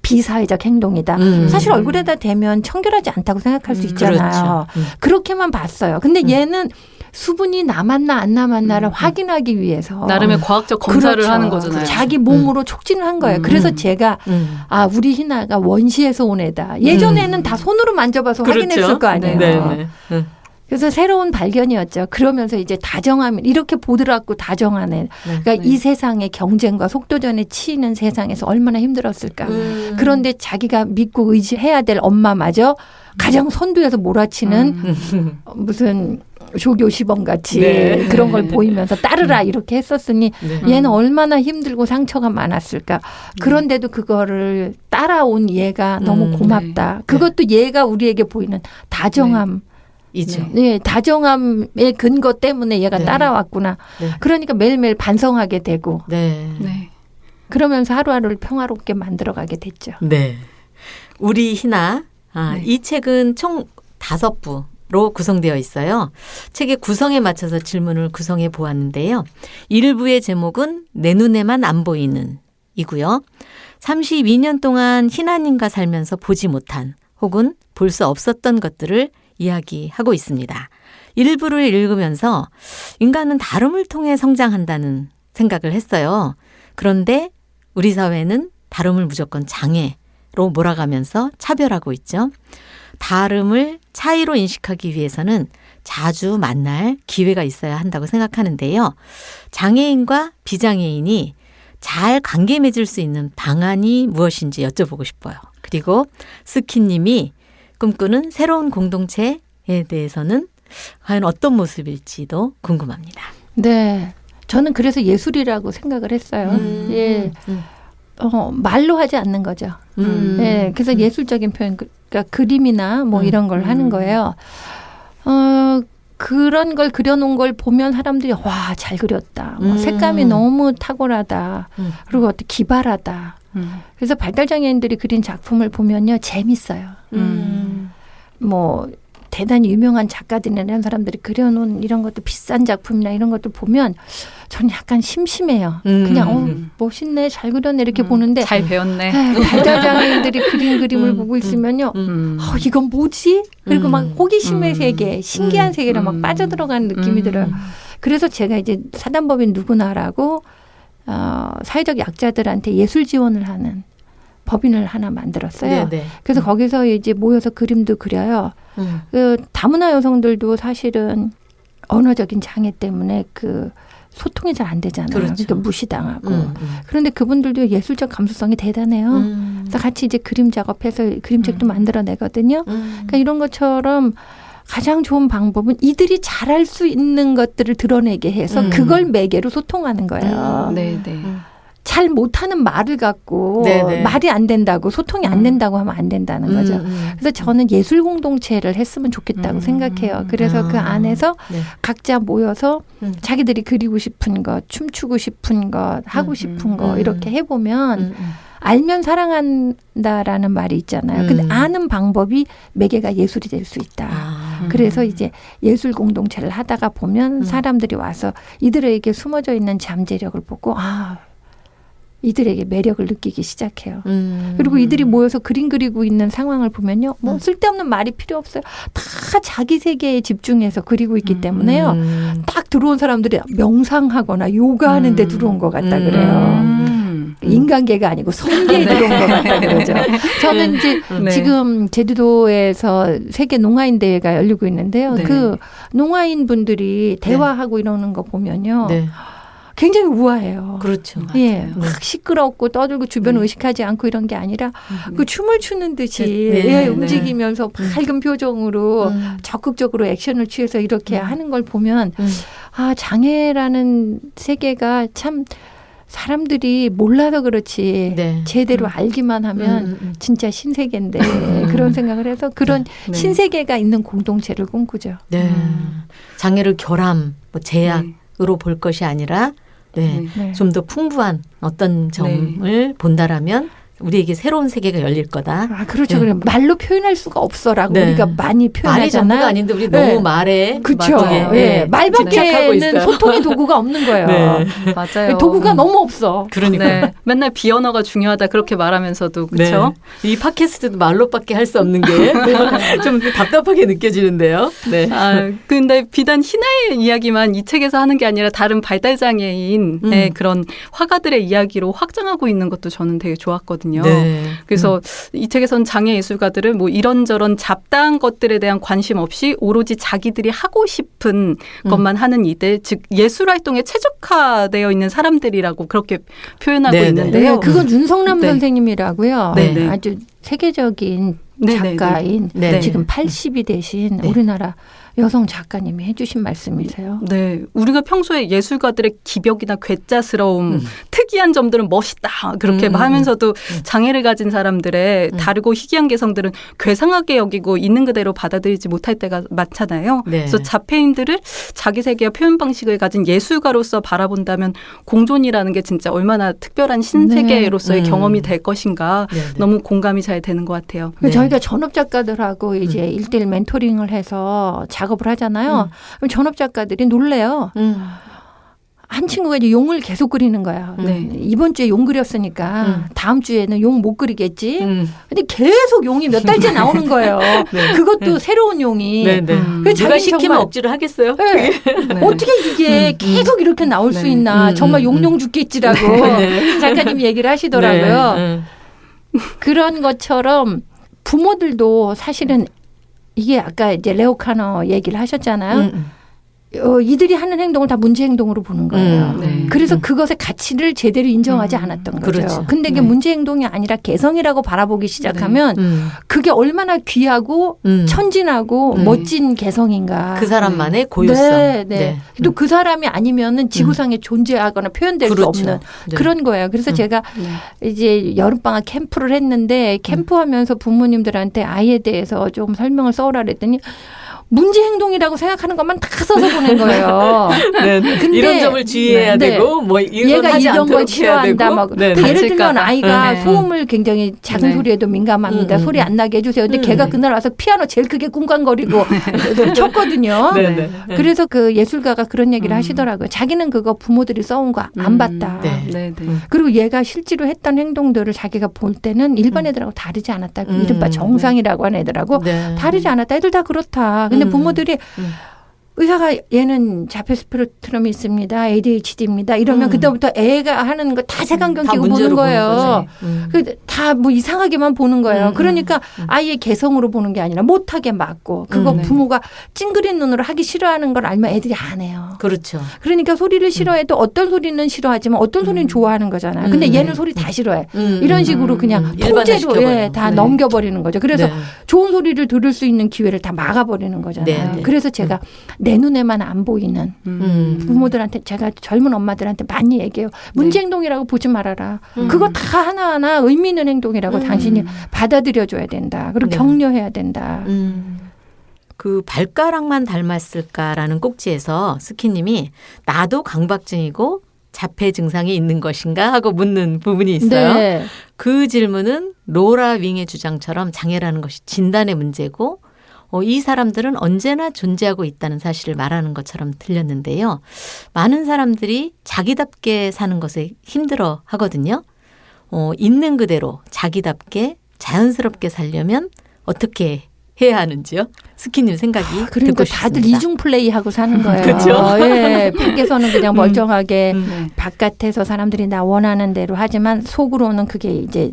비사회적 행동이다. 사실 얼굴에다 대면 청결하지 않다고 생각할 수 있잖아요. 그렇죠. 그렇게만 봤어요. 근데 얘는 수분이 남았나 안 남았나를 확인하기 위해서 나름의 과학적 검사를 그렇죠. 하는 거잖아요. 자기 몸으로 촉진을 한 거예요. 그래서 제가 우리 희나가 원시에서 온 애다. 예전에는 다 손으로 만져봐서 확인했을 거 아니에요. 네. 그래서 새로운 발견이었죠. 그러면서 이제 다정함 이렇게 보드랍고 다정한 애. 그러니까 이 세상의 경쟁과 속도전에 치이는 세상에서 얼마나 힘들었을까. 그런데 자기가 믿고 의지해야 될 엄마마저 가장 선두에서 몰아치는 무슨 조교 시범 같이 네. 그런 걸 보이면서 따르라 이렇게 했었으니 네. 얘는 얼마나 힘들고 상처가 많았을까. 그런데도 그거를 따라온 얘가 너무 고맙다. 그것도 얘가 우리에게 보이는 다정함. 이죠. 네, 다정함의 근거 때문에 얘가 네. 따라왔구나. 네. 그러니까 매일매일 반성하게 되고 네. 네. 그러면서 하루하루를 평화롭게 만들어가게 됐죠. 네. 우리 희나. 네. 이 책은 총 5부로 구성되어 있어요. 책의 구성에 맞춰서 질문을 구성해 보았는데요. 1부의 제목은 내 눈에만 안 보이는 이고요. 32년 동안 희나님과 살면서 보지 못한 혹은 볼 수 없었던 것들을 이야기하고 있습니다. 1부를 읽으면서 인간은 다름을 통해 성장한다는 생각을 했어요. 그런데 우리 사회는 다름을 무조건 장애로 몰아가면서 차별하고 있죠. 다름을 차이로 인식하기 위해서는 자주 만날 기회가 있어야 한다고 생각하는데요. 장애인과 비장애인이 잘 관계 맺을 수 있는 방안이 무엇인지 여쭤보고 싶어요. 그리고 스키님이 꿈꾸는 새로운 공동체에 대해서는 과연 어떤 모습일지도 궁금합니다. 네. 저는 그래서 예술이라고 생각을 했어요. 예. 말로 하지 않는 거죠. 예. 그래서 예술적인 표현, 그러니까 그림이나 뭐 이런 걸 하는 거예요. 그런 걸 그려놓은 걸 보면 사람들이 와, 잘 그렸다. 뭐 색감이 너무 탁월하다. 그리고 어떻게 기발하다. 그래서 발달장애인들이 그린 작품을 보면요. 재밌어요. 뭐 대단히 유명한 작가들이나 이런 사람들이 그려놓은 이런 것도 비싼 작품이나 이런 것도 보면 저는 약간 심심해요. 그냥 멋있네, 잘 그렸네 이렇게 보는데 잘 배웠네. 발달장애인들이 그린 그림을 보고 있으면요. 이건 뭐지? 그리고 막 호기심의 세계, 신기한 세계로 막 빠져들어가는 느낌이 들어요. 그래서 제가 이제 사단법인 누구나라고 사회적 약자들한테 예술 지원을 하는 법인을 하나 만들었어요. 네네. 그래서 거기서 이제 모여서 그림도 그려요. 그 다문화 여성들도 사실은 언어적인 장애 때문에 그 소통이 잘 안 되잖아요. 그렇죠. 그러니까 무시당하고. 그런데 그분들도 예술적 감수성이 대단해요. 그래서 같이 이제 그림 작업해서 그림책도 만들어내거든요. 그러니까 이런 것처럼 가장 좋은 방법은 이들이 잘할 수 있는 것들을 드러내게 해서 그걸 매개로 소통하는 거예요. 네, 네. 잘 못하는 말을 갖고 네네. 말이 안 된다고 소통이 안 된다고 하면 안 된다는 거죠. 그래서 저는 예술 공동체를 했으면 좋겠다고 생각해요. 그래서 그 안에서 네. 각자 모여서 자기들이 그리고 싶은 것, 춤추고 싶은 것, 하고 싶은 거 이렇게 해보면 알면 사랑한다라는 말이 있잖아요. 근데 아는 방법이 매개가 예술이 될 수 있다. 그래서 이제 예술 공동체를 하다가 보면 사람들이 와서 이들에게 숨어져 있는 잠재력을 보고 이들에게 매력을 느끼기 시작해요. 그리고 이들이 모여서 그림 그리고 있는 상황을 보면요. 뭐 쓸데없는 말이 필요 없어요. 다 자기 세계에 집중해서 그리고 있기 때문에요. 딱 들어온 사람들이 명상하거나 요가하는 데 들어온 것 같다 그래요. 인간계가 아니고 성계에 들어온 것 같다 그러죠. 저는 이제 지금 제주도에서 세계 농아인 대회가 열리고 있는데요. 네. 그 농아인 분들이 대화하고 이러는 거 보면요. 네. 굉장히 우아해요. 그렇죠. 예, 막 시끄럽고 떠들고 주변 의식하지 않고 이런 게 아니라 그 춤을 추는 듯이 예, 움직이면서 밝은 표정으로 적극적으로 액션을 취해서 이렇게 하는 걸 보면 아, 장애라는 세계가 참 사람들이 몰라서 그렇지 제대로 알기만 하면 진짜 신세계인데 그런 생각을 해서 그런 신세계가 있는 공동체를 꿈꾸죠. 네. 장애를 결함, 뭐 제약으로 볼 것이 아니라 좀 더 풍부한 어떤 점을 본다라면 우리에게 새로운 세계가 열릴 거다. 아, 그렇죠. 그래 말로 표현할 수가 없어라고 우리가 많이 표현하잖아요. 말이 전부가 아닌데 우리 너무 말에 그렇죠. 말밖에는 소통의 도구가 없는 거예요. 맞아요. 도구가 너무 없어. 그러니까 맨날 비언어가 중요하다 그렇게 말하면서도 그렇죠. 이 팟캐스트도 말로밖에 할 수 없는 게 좀 답답하게 느껴지는데요. 네. 아, 근데 비단 희나의 이야기만 이 책에서 하는 게 아니라 다른 발달 장애인의 그런 화가들의 이야기로 확장하고 있는 것도 저는 되게 좋았거든요. 그래서 이 책에서는 장애 예술가들은 뭐 이런저런 잡다한 것들에 대한 관심 없이 오로지 자기들이 하고 싶은 것만 하는 이들, 즉 예술 활동에 최적화되어 있는 사람들이라고 그렇게 표현하고 있는데요. 그건 윤성남 선생님이라고요. 아주 세계적인 작가인 지금 80이 되신 우리나라 여성 작가님이 해주신 말씀이세요. 네, 우리가 평소에 예술가들의 기벽이나 괴짜스러움, 특이한 점들은 멋있다 그렇게 하면서도 장애를 가진 사람들의 다르고 희귀한 개성들은 괴상하게 여기고 있는 그대로 받아들이지 못할 때가 많잖아요. 그래서 자폐인들을 자기 세계와 표현 방식을 가진 예술가로서 바라본다면 공존이라는 게 진짜 얼마나 특별한 신세계로서의 경험이 될 것인가 너무 공감이 잘 되는 것 같아요. 저희가 전업 작가들하고 이제 1:1 멘토링을 해서 작업을 하잖아요. 그럼 전업 작가들이 놀래요. 한 친구가 이제 용을 계속 그리는 거야. 이번 주에 용 그렸으니까 다음 주에는 용 못 그리겠지. 근데 계속 용이 몇 달째 나오는 거예요. 그것도 새로운 용이. 누가 시키면 억지로 하겠어요? 어떻게 이게 계속 이렇게 나올 수 있나. 정말 용용 죽겠지라고 작가님이 얘기를 하시더라고요. 그런 것처럼 부모들도 사실은 이게 아까 이제 레오 카너 얘기를 하셨잖아요. 이들이 하는 행동을 다 문제 행동으로 보는 거예요. 그래서 그것의 가치를 제대로 인정하지 않았던 거죠. 그렇죠. 근데 이게 문제 행동이 아니라 개성이라고 바라보기 시작하면 그게 얼마나 귀하고 천진하고 멋진 개성인가. 그 사람만의 고유성. 또 그 사람이 아니면은 지구상에 존재하거나 표현될 수 없는 그런 거예요. 그래서 제가 이제 여름방학 캠프를 했는데 캠프하면서 부모님들한테 아이에 대해서 좀 설명을 써오라 그랬더니 문제 행동이라고 생각하는 것만 다 써서 보낸 거예요. 근데 이런 점을 주의해야 되고 뭐 얘가 이런 걸 싫어한다. 막 예를 들면 아이가 소음을 굉장히 작은 소리에도 민감합니다. 소리 안 나게 해주세요. 근데 걔가 그날 와서 피아노 제일 크게 꿍꽝거리고 쳤거든요. 그래서 그 예술가가 그런 얘기를 하시더라고요. 자기는 그거 부모들이 써온 거 안 봤다. 그리고 얘가 실제로 했던 행동들을 자기가 볼 때는 일반 애들하고 다르지 않았다. 이른바 정상이라고 하는 애들하고 다르지 않았다. 애들 다 그렇다. 근데 부모들이 의사가 얘는 자폐 스펙트럼이 있습니다. ADHD입니다. 이러면 그때부터 애가 하는 거 다 색안경 끼고 보는 거예요. 다 뭐 이상하게만 보는 거예요. 그러니까 아이의 개성으로 보는 게 아니라 못하게 막고 그거 부모가 찡그린 눈으로 하기 싫어하는 걸 알면 애들이 안 해요. 그렇죠. 그러니까 소리를 싫어해도 어떤 소리는 싫어하지만 어떤 소리는 좋아하는 거잖아요. 근데 얘는 소리 다 싫어해. 이런 식으로 그냥 통째로 다 넘겨버리는 거죠. 그래서 좋은 소리를 들을 수 있는 기회를 다 막아버리는 거잖아요. 그래서 제가 내 눈에만 안 보이는 부모들한테 제가 젊은 엄마들한테 많이 얘기해요. 문제행동이라고 보지 말아라. 그거 다 하나하나 의미 있는 행동이라고 당신이 받아들여줘야 된다. 그리고 격려해야 된다. 그 발가락만 닮았을까라는 꼭지에서 스키님이 나도 강박증이고 자폐 증상이 있는 것인가 하고 묻는 부분이 있어요. 그 질문은 로라 윙의 주장처럼 장애라는 것이 진단의 문제고 이 사람들은 언제나 존재하고 있다는 사실을 말하는 것처럼 들렸는데요. 많은 사람들이 자기답게 사는 것에 힘들어 하거든요. 있는 그대로 자기답게 자연스럽게 살려면 어떻게 해야 하는지요? 스키님 생각이 그러니까 듣고 다들 싶습니다. 이중 플레이하고 사는 거예요. 그렇죠. 예, 밖에서는 그냥 멀쩡하게 네. 바깥에서 사람들이 나 원하는 대로 하지만 속으로는 그게 이제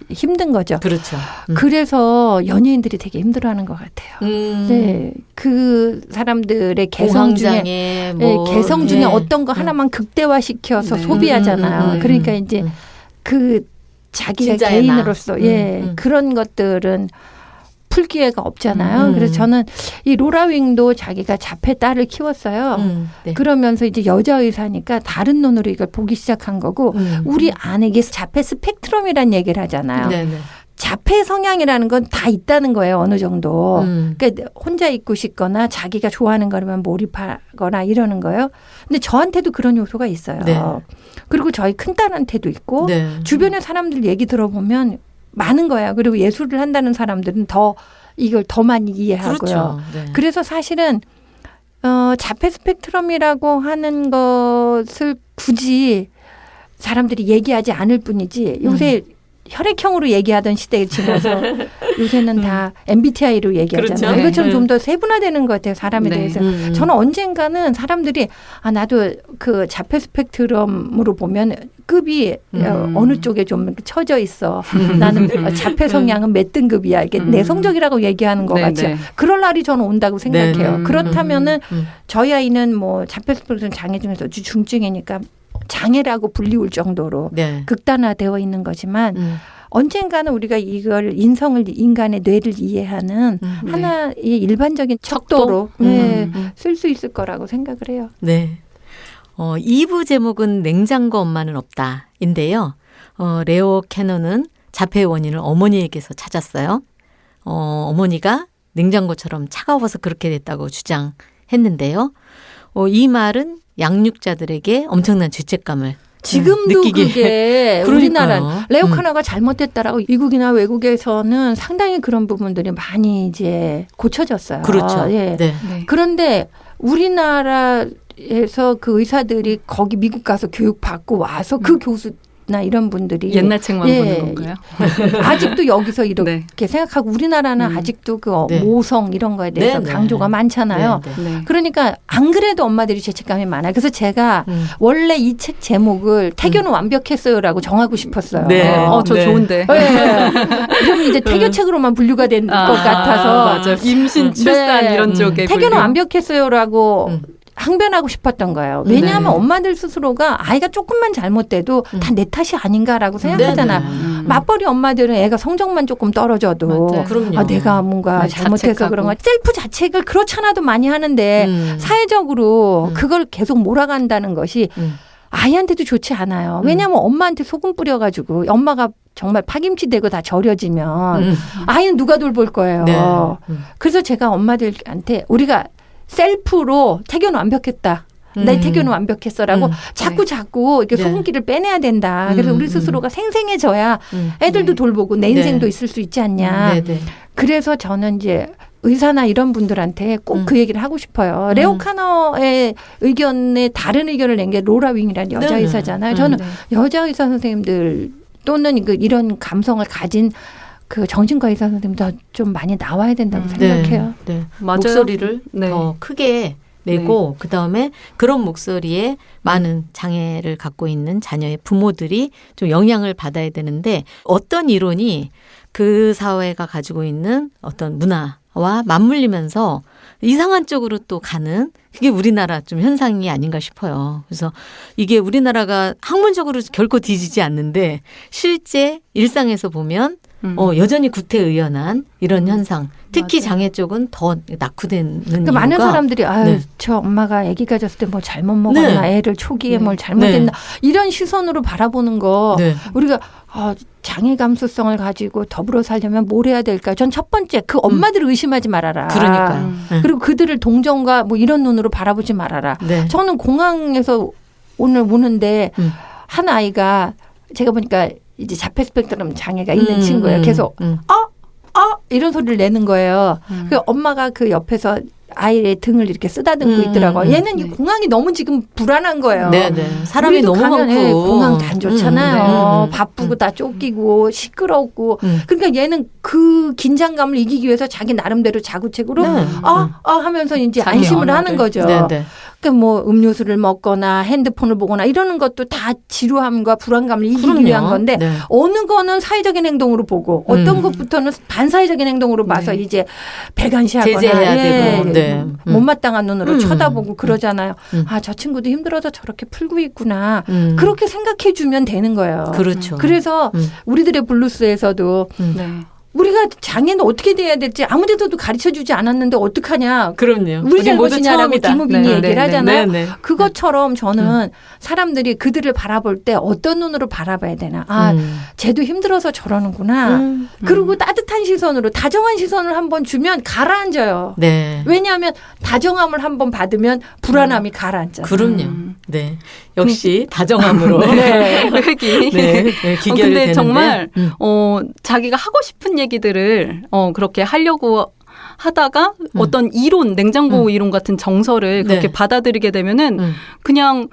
힘든 거죠. 그렇죠. 그래서 연예인들이 되게 힘들어하는 것 같아요. 네, 그 사람들의 개성 중에 뭐, 개성 중에 어떤 거 하나만 극대화시켜서 네. 소비하잖아요. 그러니까 이제 그 자기가 진짜의 개인으로서 나. 그런 것들은 풀 기회가 없잖아요. 그래서 저는 이 로라 윙도 자기가 자폐 딸을 키웠어요. 네. 그러면서 이제 여자 의사니까 다른 눈으로 이걸 보기 시작한 거고 우리 안에 이게 자폐 스펙트럼이라는 얘기를 하잖아요. 네네. 자폐 성향이라는 건 다 있다는 거예요. 어느 정도. 그러니까 혼자 있고 싶거나 자기가 좋아하는 거라면 몰입하거나 이러는 거예요. 근데 저한테도 그런 요소가 있어요. 네. 그리고 저희 큰딸한테도 있고 네. 주변의 사람들 얘기 들어보면 많은 거예요. 그리고 예술을 한다는 사람들은 더 이걸 더 많이 이해하고요. 그렇죠. 네. 그래서 사실은 자폐 스펙트럼이라고 하는 것을 굳이 사람들이 얘기하지 않을 뿐이지 요새 혈액형으로 얘기하던 시대에 지나서 요새는 다 MBTI로 얘기하잖아요. 그렇죠. 이것처럼 좀 더 세분화되는 것 같아요. 사람에 네. 대해서. 저는 언젠가는 사람들이 나도 그 자폐 스펙트럼으로 보면 급이 어느 쪽에 좀 처져 있어. 나는 자폐 성향은 몇 등급이야. 이게 내성적이라고 얘기하는 것 네, 같죠. 네. 그럴 날이 저는 온다고 생각해요. 네. 그렇다면은 저희 아이는 뭐 자폐 스펙트럼 장애 중에서 중증이니까 장애라고 불리울 정도로 네. 극단화되어 있는 거지만 언젠가는 우리가 이걸 인간의 뇌를 이해하는 하나의 일반적인 척도로 쓸 수 있을 거라고 생각을 해요. 네. 2부 제목은 냉장고 엄마는 없다인데요. 레오 캐논은 자폐의 원인을 어머니에게서 찾았어요. 어머니가 냉장고처럼 차가워서 그렇게 됐다고 주장했는데요. 이 말은 양육자들에게 엄청난 죄책감을 지금도 느끼게. 그게 그러니까요. 우리나라 레오카나가 잘못됐다라고 미국이나 외국에서는 상당히 그런 부분들이 많이 이제 고쳐졌어요. 그렇죠. 예. 네. 네. 그런데 우리나라에서 그 의사들이 거기 미국 가서 교육 받고 와서 그 교수나 이런 분들이 옛날 책만 보는 건가요? 아직도 여기서 이렇게 네. 생각하고 우리나라는 아직도 그 네. 모성 이런 거에 대해서 네, 네. 강조가 많잖아요. 네, 네. 네. 그러니까 안 그래도 엄마들이 죄책감이 많아요. 그래서 제가 원래 이 책 제목을 태교는 완벽했어요라고 정하고 싶었어요. 네. 저 네. 좋은데. 네. 그럼 이제 태교책으로만 분류가 된 것 같아서 맞아. 임신, 출산 네. 이런 쪽에 태교는 분류. 완벽했어요라고 항변하고 싶었던 거예요. 왜냐하면 엄마들 스스로가 아이가 조금만 잘못돼도 다 내 탓이 아닌가라고 생각하잖아요. 맞벌이 엄마들은 애가 성적만 조금 떨어져도 맞아요. 그럼요. 내가 뭔가 네, 잘못해서 자책하고. 그런 거 셀프 자책을 그렇잖아도 많이 하는데 사회적으로 그걸 계속 몰아간다는 것이 아이한테도 좋지 않아요. 왜냐하면 엄마한테 소금 뿌려가지고 엄마가 정말 파김치 되고 다 절여지면 아이는 누가 돌볼 거예요. 네. 그래서 제가 엄마들한테 우리가 셀프로 태교는 완벽했다. 내 태교는 완벽했어라고 자꾸 이렇게 네. 소금기를 빼내야 된다. 그래서 우리 스스로가 생생해져야 애들도 네. 돌보고 내 인생도 있을 수 있지 않냐. 네, 네. 그래서 저는 이제 의사나 이런 분들한테 꼭 그 얘기를 하고 싶어요. 레오 카너의 의견에 다른 의견을 낸 게 로라 윙이라는 여자 네. 의사잖아요. 저는 네. 여자 의사 선생님들 또는 이런 감성을 가진 그 정신과 의사 선생님도 좀 많이 나와야 된다고 생각해요. 네. 맞아요. 목소리를 네. 더 크게 내고 그다음에 그런 목소리에 많은 장애를 갖고 있는 자녀의 부모들이 좀 영향을 받아야 되는데 어떤 이론이 그 사회가 가지고 있는 어떤 문화와 맞물리면서 이상한 쪽으로 또 가는 그게 우리나라 좀 현상이 아닌가 싶어요. 그래서 이게 우리나라가 학문적으로 결코 뒤지지 않는데 실제 일상에서 보면 여전히 구태의연한 이런 현상. 특히 맞아요. 장애 쪽은 더 낙후되는 그러니까 많은 이유가 사람들이 네. 저 엄마가 아기 가졌을 때 뭐 잘못 먹었나 애를 초기에 뭘 잘못했나 이런 시선으로 바라보는 거 네. 우리가 장애 감수성을 가지고 더불어 살려면 뭘 해야 될까? 전 첫 번째 그 엄마들을 의심하지 말아라. 그러니까요. 그리고 그들을 동정과 뭐 이런 눈으로 바라보지 말아라. 네. 저는 공항에서 오늘 오는데 한 아이가 제가 보니까 이제 자폐 스펙트럼 장애가 있는 친구예요. 계속 이런 소리를 내는 거예요. 그 엄마가 그 옆에서 아이의 등을 이렇게 쓰다듬고 있더라고요. 얘는 이 공항이 너무 지금 불안한 거예요. 네네. 사람이 너무 많고. 공항도 안 좋잖아요. 바쁘고 다 쫓기고 시끄럽고. 그러니까 얘는 그 긴장감을 이기기 위해서 자기 나름대로 자구책으로 하면서 이제 안심을 하는 거죠. 네네. 그러니까 뭐 음료수를 먹거나 핸드폰을 보거나 이러는 것도 다 지루함과 불안감을 이기기 그럼요. 위한 건데 네. 어느 거는 사회적인 행동으로 보고 어떤 것부터는 반사회적인 행동으로 봐서 이제 배관시하거나 제재해야 되고. 네. 못마땅한 눈으로 쳐다보고 그러잖아요. 아, 저 친구도 힘들어서 저렇게 풀고 있구나. 그렇게 생각해 주면 되는 거예요. 그렇죠. 그래서 우리들의 블루스에서도 네. 우리가 장애는 어떻게 돼야 될지 아무 데서도 가르쳐주지 않았는데 어떡하냐. 그럼요. 우리 잘못이냐라고 김우빈이 네, 얘기를 네, 하잖아요. 네, 네. 그것처럼 저는 사람들이 그들을 바라볼 때 어떤 눈으로 바라봐야 되나. 아, 쟤도 힘들어서 저러는구나. 그리고 따뜻한 시선으로 다정한 시선을 한번 주면 가라앉아요. 네. 왜냐하면 다정함을 한번 받으면 불안함이 가라앉잖아요. 그럼요. 네. 역시 다정함으로. 회기. 네. 네. 기결이 근데 되는데. 정말 자기가 하고 싶은 얘기들을 그렇게 하려고 하다가 어떤 이론, 냉장고 이론 같은 정설을 그렇게 네. 받아들이게 되면은 그냥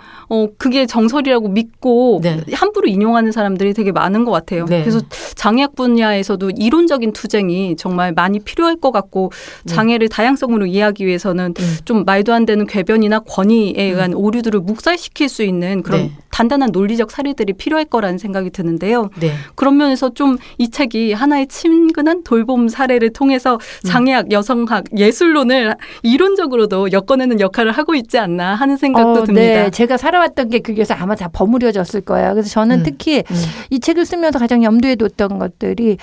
그게 정설이라고 믿고 네. 함부로 인용하는 사람들이 되게 많은 것 같아요. 네. 그래서 장애학 분야에서도 이론적인 투쟁이 정말 많이 필요할 것 같고 장애를 다양성으로 이해하기 위해서는 좀 말도 안 되는 궤변이나 권위에 의한 오류들을 묵살시킬 수 있는 그런 네. 단단한 논리적 사례들이 필요할 거라는 생각이 드는데요. 네. 그런 면에서 좀 이 책이 하나의 친근한 돌봄 사례를 통해서 장애학, 여성학, 예술론을 이론적으로도 엮어내는 역할을 하고 있지 않나 하는 생각도 듭니다. 네, 제가 살아왔던 게 그게서 아마 다 버무려졌을 거예요. 그래서 저는 특히 이 책을 쓰면서 가장 염두에 뒀던 것들이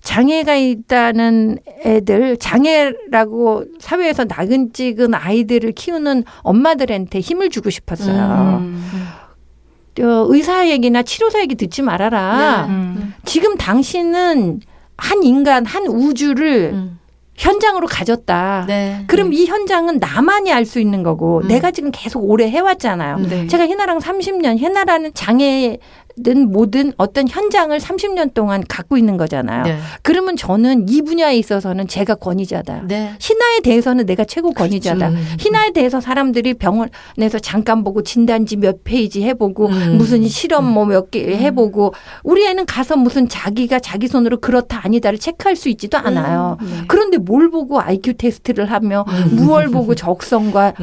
장애가 있다는 애들, 장애라고 사회에서 낙인 찍은 아이들을 키우는 엄마들한테 힘을 주고 싶었어요. 의사 얘기나 치료사 얘기 듣지 말아라. 지금 당신은 한 인간, 한 우주를 현장으로 가졌다. 네. 그럼 이 현장은 나만이 알 수 있는 거고 내가 지금 계속 오래 해왔잖아요. 네. 제가 희나랑 30년, 희나라는 장애든 뭐든 어떤 현장을 30년 동안 갖고 있는 거잖아요. 네. 그러면 저는 이 분야에 있어서는 제가 권위자다. 네. 희나에 대해서는 내가 최고 권위자다. 그렇죠. 희나에 대해서 사람들이 병원에서 잠깐 보고 진단지 몇 페이지 해보고 무슨 실험 뭐 몇 개 해보고 우리 애는 가서 무슨 자기가 자기 손으로 그렇다 아니다를 체크할 수 있지도 않아요. 그런데 뭘 보고 IQ 테스트를 하며 무얼 보고 적성과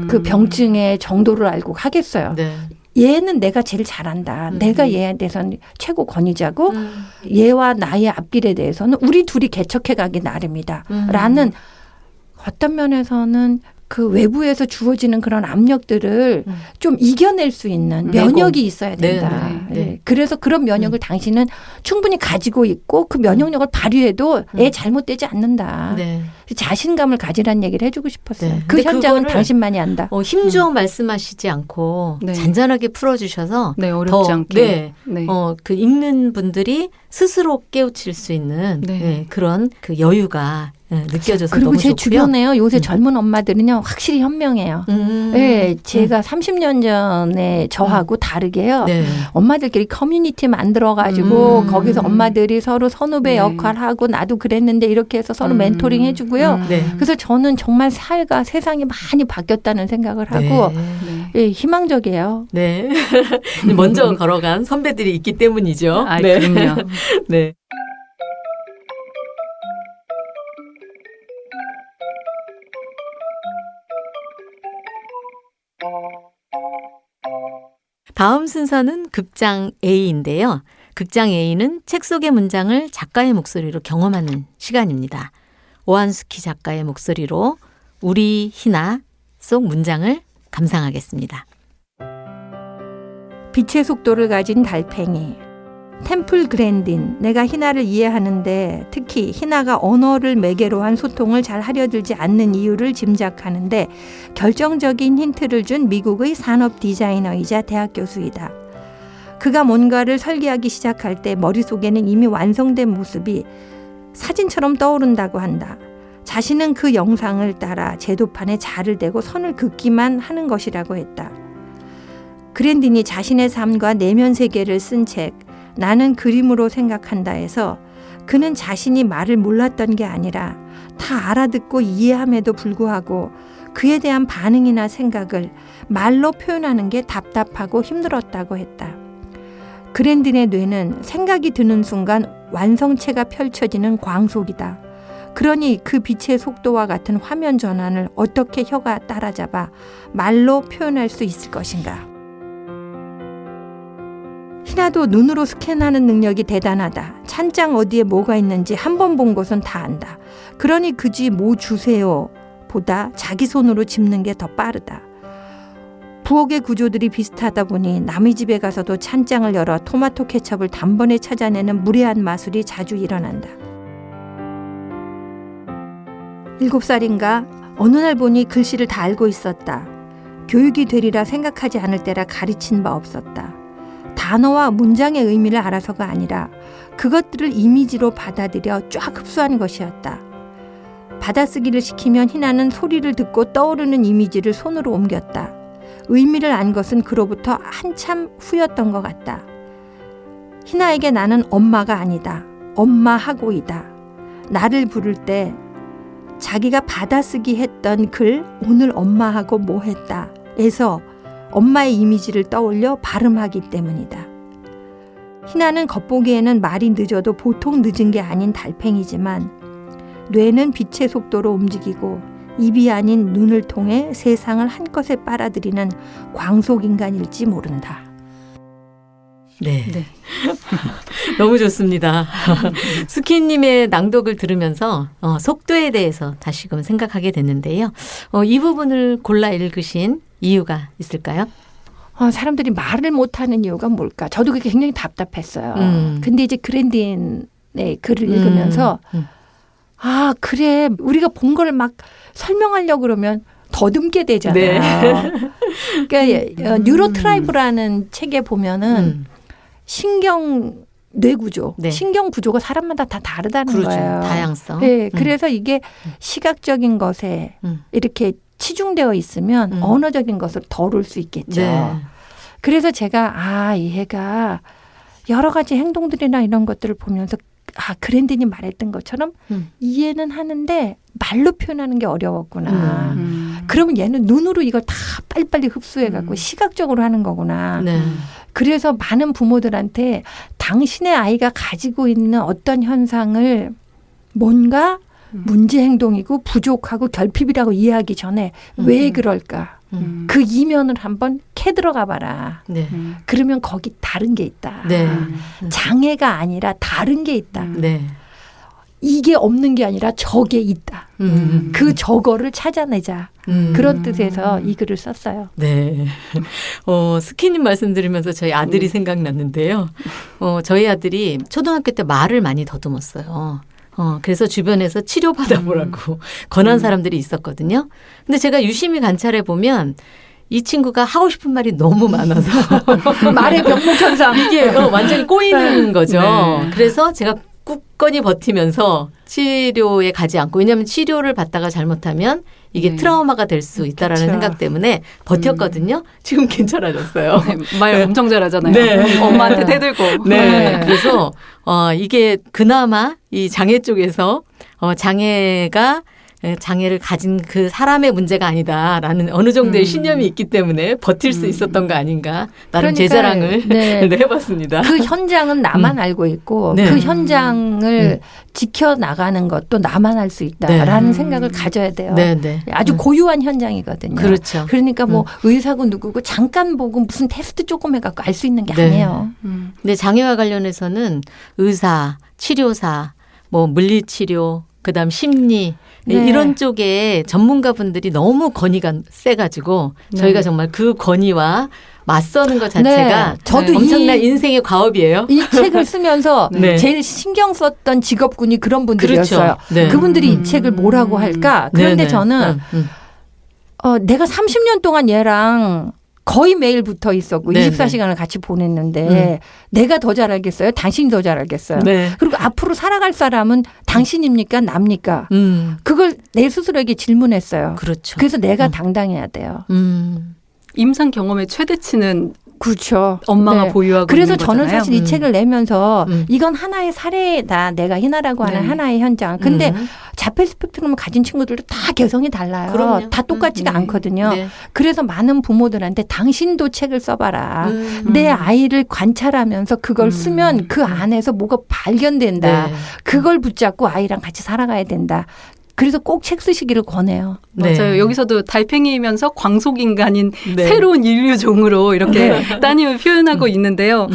그 병증의 정도를 알고 하겠어요. 네. 얘는 내가 제일 잘한다. 내가 얘에 대해서는 최고 권위자고 얘와 나의 앞길에 대해서는 우리 둘이 개척해 가기 나름이다. 라는 어떤 면에서는 그 외부에서 주어지는 그런 압력들을 좀 이겨낼 수 있는 면역이 있어야 된다. 네, 네, 네. 예. 그래서 그런 면역을 당신은 충분히 가지고 있고 그 면역력을 발휘해도 애 잘못되지 않는다. 네. 자신감을 가지라는 얘기를 해주고 싶었어요. 네. 그 근데 현장은 그거를 당신만이 안다. 힘주어 말씀하시지 않고 네. 잔잔하게 풀어주셔서 네, 어렵지 더, 않게. 네. 네. 그 읽는 분들이 스스로 깨우칠 수 있는 네. 네, 그런 그 여유가 느껴져서 그리고 너무 제 좋고요. 주변에요. 요새 젊은 엄마들은요. 확실히 현명해요. 네, 제가 30년 전에 저하고 다르게요. 네. 엄마들끼리 커뮤니티 만들어가지고 거기서 엄마들이 서로 선후배 네. 역할하고 나도 그랬는데 이렇게 해서 서로 멘토링 해주고요. 네. 그래서 저는 정말 사회가 세상이 많이 바뀌었다는 생각을 하고 네. 예, 희망적이에요. 네. 먼저 걸어간 선배들이 있기 때문이죠. 아, 네. 그럼요. 네. 다음 순서는 극장 A인데요. 극장 A는 책 속의 문장을 작가의 목소리로 경험하는 시간입니다. 오한수키 작가의 목소리로 우리 희나 속 문장을 감상하겠습니다. 빛의 속도를 가진 달팽이. 템플 그랜딘. 내가 희나를 이해하는데 특히 희나가 언어를 매개로 한 소통을 잘 하려들지 않는 이유를 짐작하는데 결정적인 힌트를 준 미국의 산업 디자이너이자 대학 교수이다. 그가 뭔가를 설계하기 시작할 때 머릿속에는 이미 완성된 모습이 사진처럼 떠오른다고 한다. 자신은 그 영상을 따라 제도판에 자를 대고 선을 긋기만 하는 것이라고 했다. 그랜딘이 자신의 삶과 내면 세계를 쓴 책 나는 그림으로 생각한다에서 그는 자신이 말을 몰랐던 게 아니라 다 알아듣고 이해함에도 불구하고 그에 대한 반응이나 생각을 말로 표현하는 게 답답하고 힘들었다고 했다. 그랜딘의 뇌는 생각이 드는 순간 완성체가 펼쳐지는 광속이다. 그러니 그 빛의 속도와 같은 화면 전환을 어떻게 혀가 따라잡아 말로 표현할 수 있을 것인가. 희나도 눈으로 스캔하는 능력이 대단하다. 찬장 어디에 뭐가 있는지 한 번 본 곳은 다 안다. 그러니 그지 뭐 주세요 보다 자기 손으로 집는 게 더 빠르다. 부엌의 구조들이 비슷하다 보니 남의 집에 가서도 찬장을 열어 토마토 케첩을 단번에 찾아내는 무례한 마술이 자주 일어난다. 7살인가 어느 날 보니 글씨를 다 알고 있었다. 교육이 되리라 생각하지 않을 때라 가르친 바 없었다. 단어와 문장의 의미를 알아서가 아니라 그것들을 이미지로 받아들여 쫙 흡수한 것이었다. 받아쓰기를 시키면 희나는 소리를 듣고 떠오르는 이미지를 손으로 옮겼다. 의미를 안 것은 그로부터 한참 후였던 것 같다. 희나에게 나는 엄마가 아니다. 엄마하고이다. 나를 부를 때 자기가 받아쓰기 했던 글 오늘 엄마하고 뭐 했다 에서 엄마의 이미지를 떠올려 발음하기 때문이다. 희나는 겉보기에는 말이 늦어도 보통 늦은 게 아닌 달팽이지만 뇌는 빛의 속도로 움직이고 입이 아닌 눈을 통해 세상을 한껏에 빨아들이는 광속인간일지 모른다. 네. 너무 좋습니다. 스키님의 낭독을 들으면서 속도에 대해서 다시금 생각하게 됐는데요. 이 부분을 골라 읽으신 이유가 있을까요? 사람들이 말을 못하는 이유가 뭘까? 저도 그게 굉장히 답답했어요. 근데 이제 그랜딘의 글을 읽으면서 아 그래 우리가 본 걸 막 설명하려고 그러면 더듬게 되잖아요. 네. 그러니까 뉴로트라이브라는 책에 보면은 신경 뇌 구조, 네. 신경 구조가 사람마다 다 다르다는 그렇죠. 거예요. 다양성. 네, 그래서 이게 시각적인 것에 이렇게 치중되어 있으면 언어적인 것을 덜 올 수 있겠죠. 네. 그래서 제가 이 애가 여러 가지 행동들이나 이런 것들을 보면서 그랜딘이 말했던 것처럼 이해는 하는데 말로 표현하는 게 어려웠구나. 그러면 얘는 눈으로 이걸 다 빨리빨리 흡수해갖고 시각적으로 하는 거구나. 네. 그래서 많은 부모들한테 당신의 아이가 가지고 있는 어떤 현상을 뭔가 문제 행동이고 부족하고 결핍이라고 이해하기 전에 왜 그럴까? 그 이면을 한번 캐 들어가 봐라. 네. 그러면 거기 다른 게 있다. 네. 장애가 아니라 다른 게 있다. 네. 이게 없는 게 아니라 저게 있다. 그 저거를 찾아내자. 그런 뜻에서 이 글을 썼어요. 네. 스키님 말씀드리면서 저희 아들이 생각났는데요. 저희 아들이 초등학교 때 말을 많이 더듬었어요. 그래서 주변에서 치료받아보라고 권한 사람들이 있었거든요. 근데 제가 유심히 관찰해 보면 이 친구가 하고 싶은 말이 너무 많아서 말의 병목현상 이게 완전히 꼬이는 네. 거죠. 네. 그래서 제가 굳건히 버티면서 치료에 가지 않고 왜냐하면 치료를 받다가 잘못하면 이게 트라우마가 될 수 있다라는 그쵸. 생각 때문에 버텼거든요. 지금 괜찮아졌어요. 네, 말 엄청 잘하잖아요. 네. 엄마한테 대들고. 네. 그래서 이게 그나마 이 장애 쪽에서 장애를 가진 그 사람의 문제가 아니다라는 어느 정도의 신념이 있기 때문에 버틸 수 있었던 거 아닌가. 나름 제 자랑을 네, 해봤습니다. 그 현장은 나만 알고 있고 네. 그 현장을 지켜나가는 것도 나만 할 수 있다라는 생각을 가져야 돼요. 네, 네. 아주 고유한 현장이거든요. 그렇죠. 그러니까 뭐 의사고 누구고 잠깐 보고 무슨 테스트 조금 해갖고 알 수 있는 게 네. 아니에요. 근데 장애와 관련해서는 의사, 치료사, 뭐 물리치료, 그다음 심리 네. 이런 쪽에 전문가분들이 너무 권위가 세가지고 저희가 정말 그 권위와 맞서는 것 자체가 저도 엄청난 인생의 과업이에요. 이 책을 쓰면서 네. 제일 신경 썼던 직업군이 그런 분들이었어요. 그렇죠. 네. 그분들이 이 책을 뭐라고 할까? 그런데 네네. 저는 내가 30년 동안 얘랑 거의 매일 붙어 있었고 네네. 24시간을 같이 보냈는데 내가 더 잘 알겠어요? 당신이 더 잘 알겠어요? 네. 그리고 앞으로 살아갈 사람은 당신입니까? 납니까? 그걸 내 스스로에게 질문했어요. 그렇죠. 그래서 내가 당당해야 돼요. 임상 경험의 최대치는 그렇죠. 엄마가 네. 보유하고 그래서 있는 저는 거잖아요. 사실 이 책을 내면서 음. 이건 하나의 사례다. 내가 희나라고 하는 네. 하나의 현장. 근데 음. 자폐 스펙트럼을 가진 친구들도 다 개성이 달라요. 그럼요. 다 똑같지가 네. 않거든요. 네. 그래서 많은 부모들한테 당신도 책을 써봐라. 음. 내 아이를 관찰하면서 그걸 쓰면 그 안에서 뭐가 발견된다. 네. 그걸 붙잡고 아이랑 같이 살아가야 된다. 그래서 꼭 책 쓰시기를 권해요. 맞아요. 네. 여기서도 달팽이면서 광속인간인 네. 새로운 인류종으로 이렇게 따님을 표현하고 있는데요.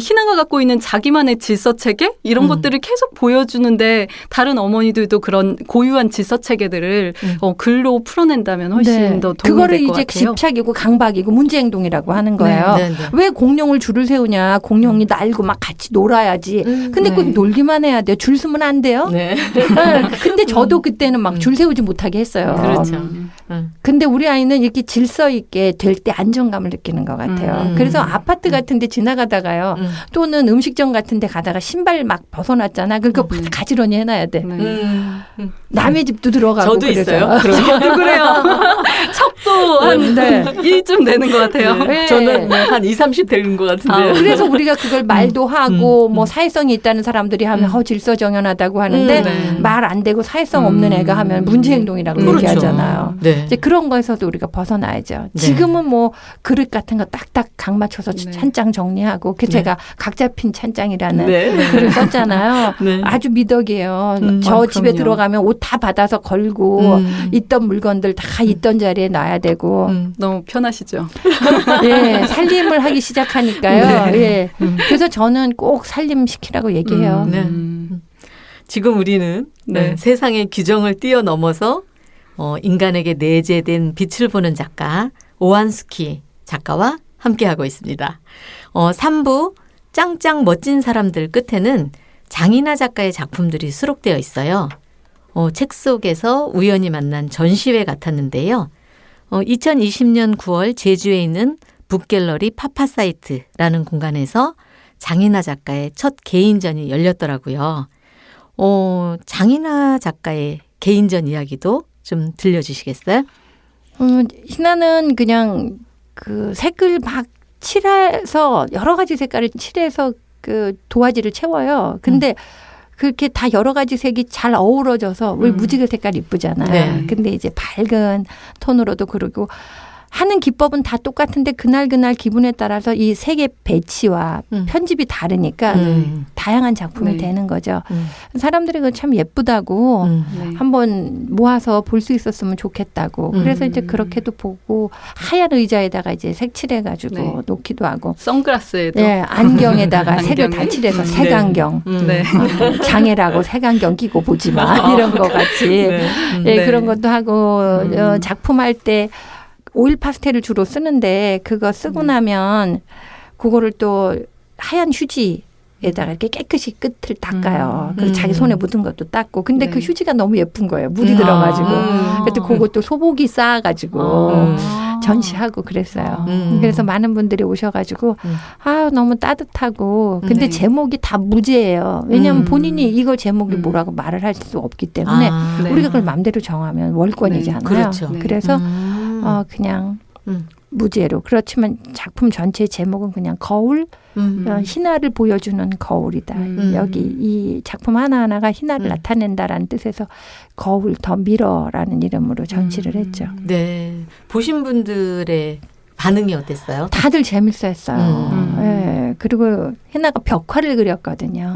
희나가 갖고 있는 자기만의 질서체계 이런 것들을 계속 보여주는데 다른 어머니들도 그런 고유한 질서체계들을 글로 풀어낸다면 훨씬 더 도움이 그거를 될 것 이제 같아요. 집착이고 강박이고 문제행동이라고 하는 거예요. 네, 네. 왜 공룡을 줄을 세우냐. 공룡이 날고 막 같이 놀아야지. 근데 네. 꼭 놀기만 해야 돼요. 줄 서면 안 돼요. 네. 네. 근데 저도 그때는 막 줄 세우지 못하게 했어요. 그렇죠. 근데 우리 아이는 이렇게 질서 있게 될 때 안정감을 느끼는 것 같아요. 그래서 아파트 같은 데 지나가다가요. 또는 음식점 같은 데 가다가 신발 막 벗어났잖아. 그러니까 가지런히 해놔야 돼. 네. 남의 집도 들어가고 저도 그래서. 있어요. 저도 그래요. 척도 한 네. 1쯤 되는 것 같아요. 네. 저는 한 20, 30 되는 것 같은데요. 그래서 우리가 그걸 말도 하고 뭐 사회성이 있다는 사람들이 하면 질서정연하다고 하는데 네. 말 안 되고 사회성 없는 애가 하면 문제행동이라고 그렇죠. 얘기하잖아요. 네. 이제 그런 거에서도 우리가 벗어나야죠. 네. 지금은 뭐 그릇 같은 거 딱딱 각 맞춰서 네. 찬장 정리하고 그 네. 제가 각 잡힌 찬장이라는 네. 글을 썼잖아요. 네. 아주 미덕이에요. 저 아, 집에 그럼요. 들어가면 옷 다 받아서 걸고 있던 물건들 다 있던 자리에 놔야 되고 너무 편하시죠. 예, 살림을 하기 시작하니까요. 네. 예. 그래서 저는 꼭 살림 시키라고 얘기해요. 네. 지금 우리는 네. 세상의 규정을 뛰어넘어서 인간에게 내재된 빛을 보는 작가 오한스키 작가와 함께하고 있습니다. 3부 짱짱 멋진 사람들 끝에는 장이나 작가의 작품들이 수록되어 있어요. 책 속에서 우연히 만난 전시회 같았는데요. 2020년 9월 제주에 있는 북갤러리 파파사이트라는 공간에서 장이나 작가의 첫 개인전이 열렸더라고요. 장이나 작가의 개인전 이야기도 좀 들려주시겠어요? 희나는 그냥 그 색을 막 칠해서 여러 가지 색깔을 칠해서 그 도화지를 채워요. 근데 그렇게 다 여러 가지 색이 잘 어우러져서 우리 무지개 색깔 이쁘잖아요. 네. 근데 이제 밝은 톤으로도 그러고 하는 기법은 다 똑같은데 그날 기분에 따라서 이 색의 배치와 편집이 다르니까 다양한 작품이 네. 되는 거죠. 사람들이 그거 참 예쁘다고 네. 한번 모아서 볼 수 있었으면 좋겠다고. 그래서 이제 그렇게도 보고 하얀 의자에다가 이제 색칠해가지고 네. 놓기도 하고. 선글라스에도 네, 안경에다가 색을 다 안경에. 칠해서 색안경. 네. 장애라고 색안경 끼고 보지 마. 이런 거 같이. 네. 예, 네. 그런 것도 하고 작품할 때 오일 파스텔을 주로 쓰는데 그거 쓰고 나면 그거를 또 하얀 휴지에다가 이렇게 깨끗이 끝을 닦아요. 그래서 자기 손에 묻은 것도 닦고. 근데 네. 그 휴지가 너무 예쁜 거예요. 물이 들어가지고. 그래서 그것도 소복이 쌓아가지고 전시하고 그랬어요. 그래서 많은 분들이 오셔가지고 아 너무 따뜻하고. 근데 네. 제목이 다 무제예요. 왜냐하면 본인이 이거 제목이 뭐라고 말을 할 수 없기 때문에 네. 우리가 그걸 마음대로 정하면 월권이잖아요. 그렇죠. 네. 그래서 그냥 무제로. 그렇지만 작품 전체의 제목은 그냥 거울, 희나를 보여주는 거울이다. 여기 이 작품 하나하나가 희나를 나타낸다라는 뜻에서 거울 더 미러라는 이름으로 전시를 했죠. 네. 보신 분들의 반응이 어땠어요? 다들 재밌어했어요. 예. 그리고 희나가 벽화를 그렸거든요.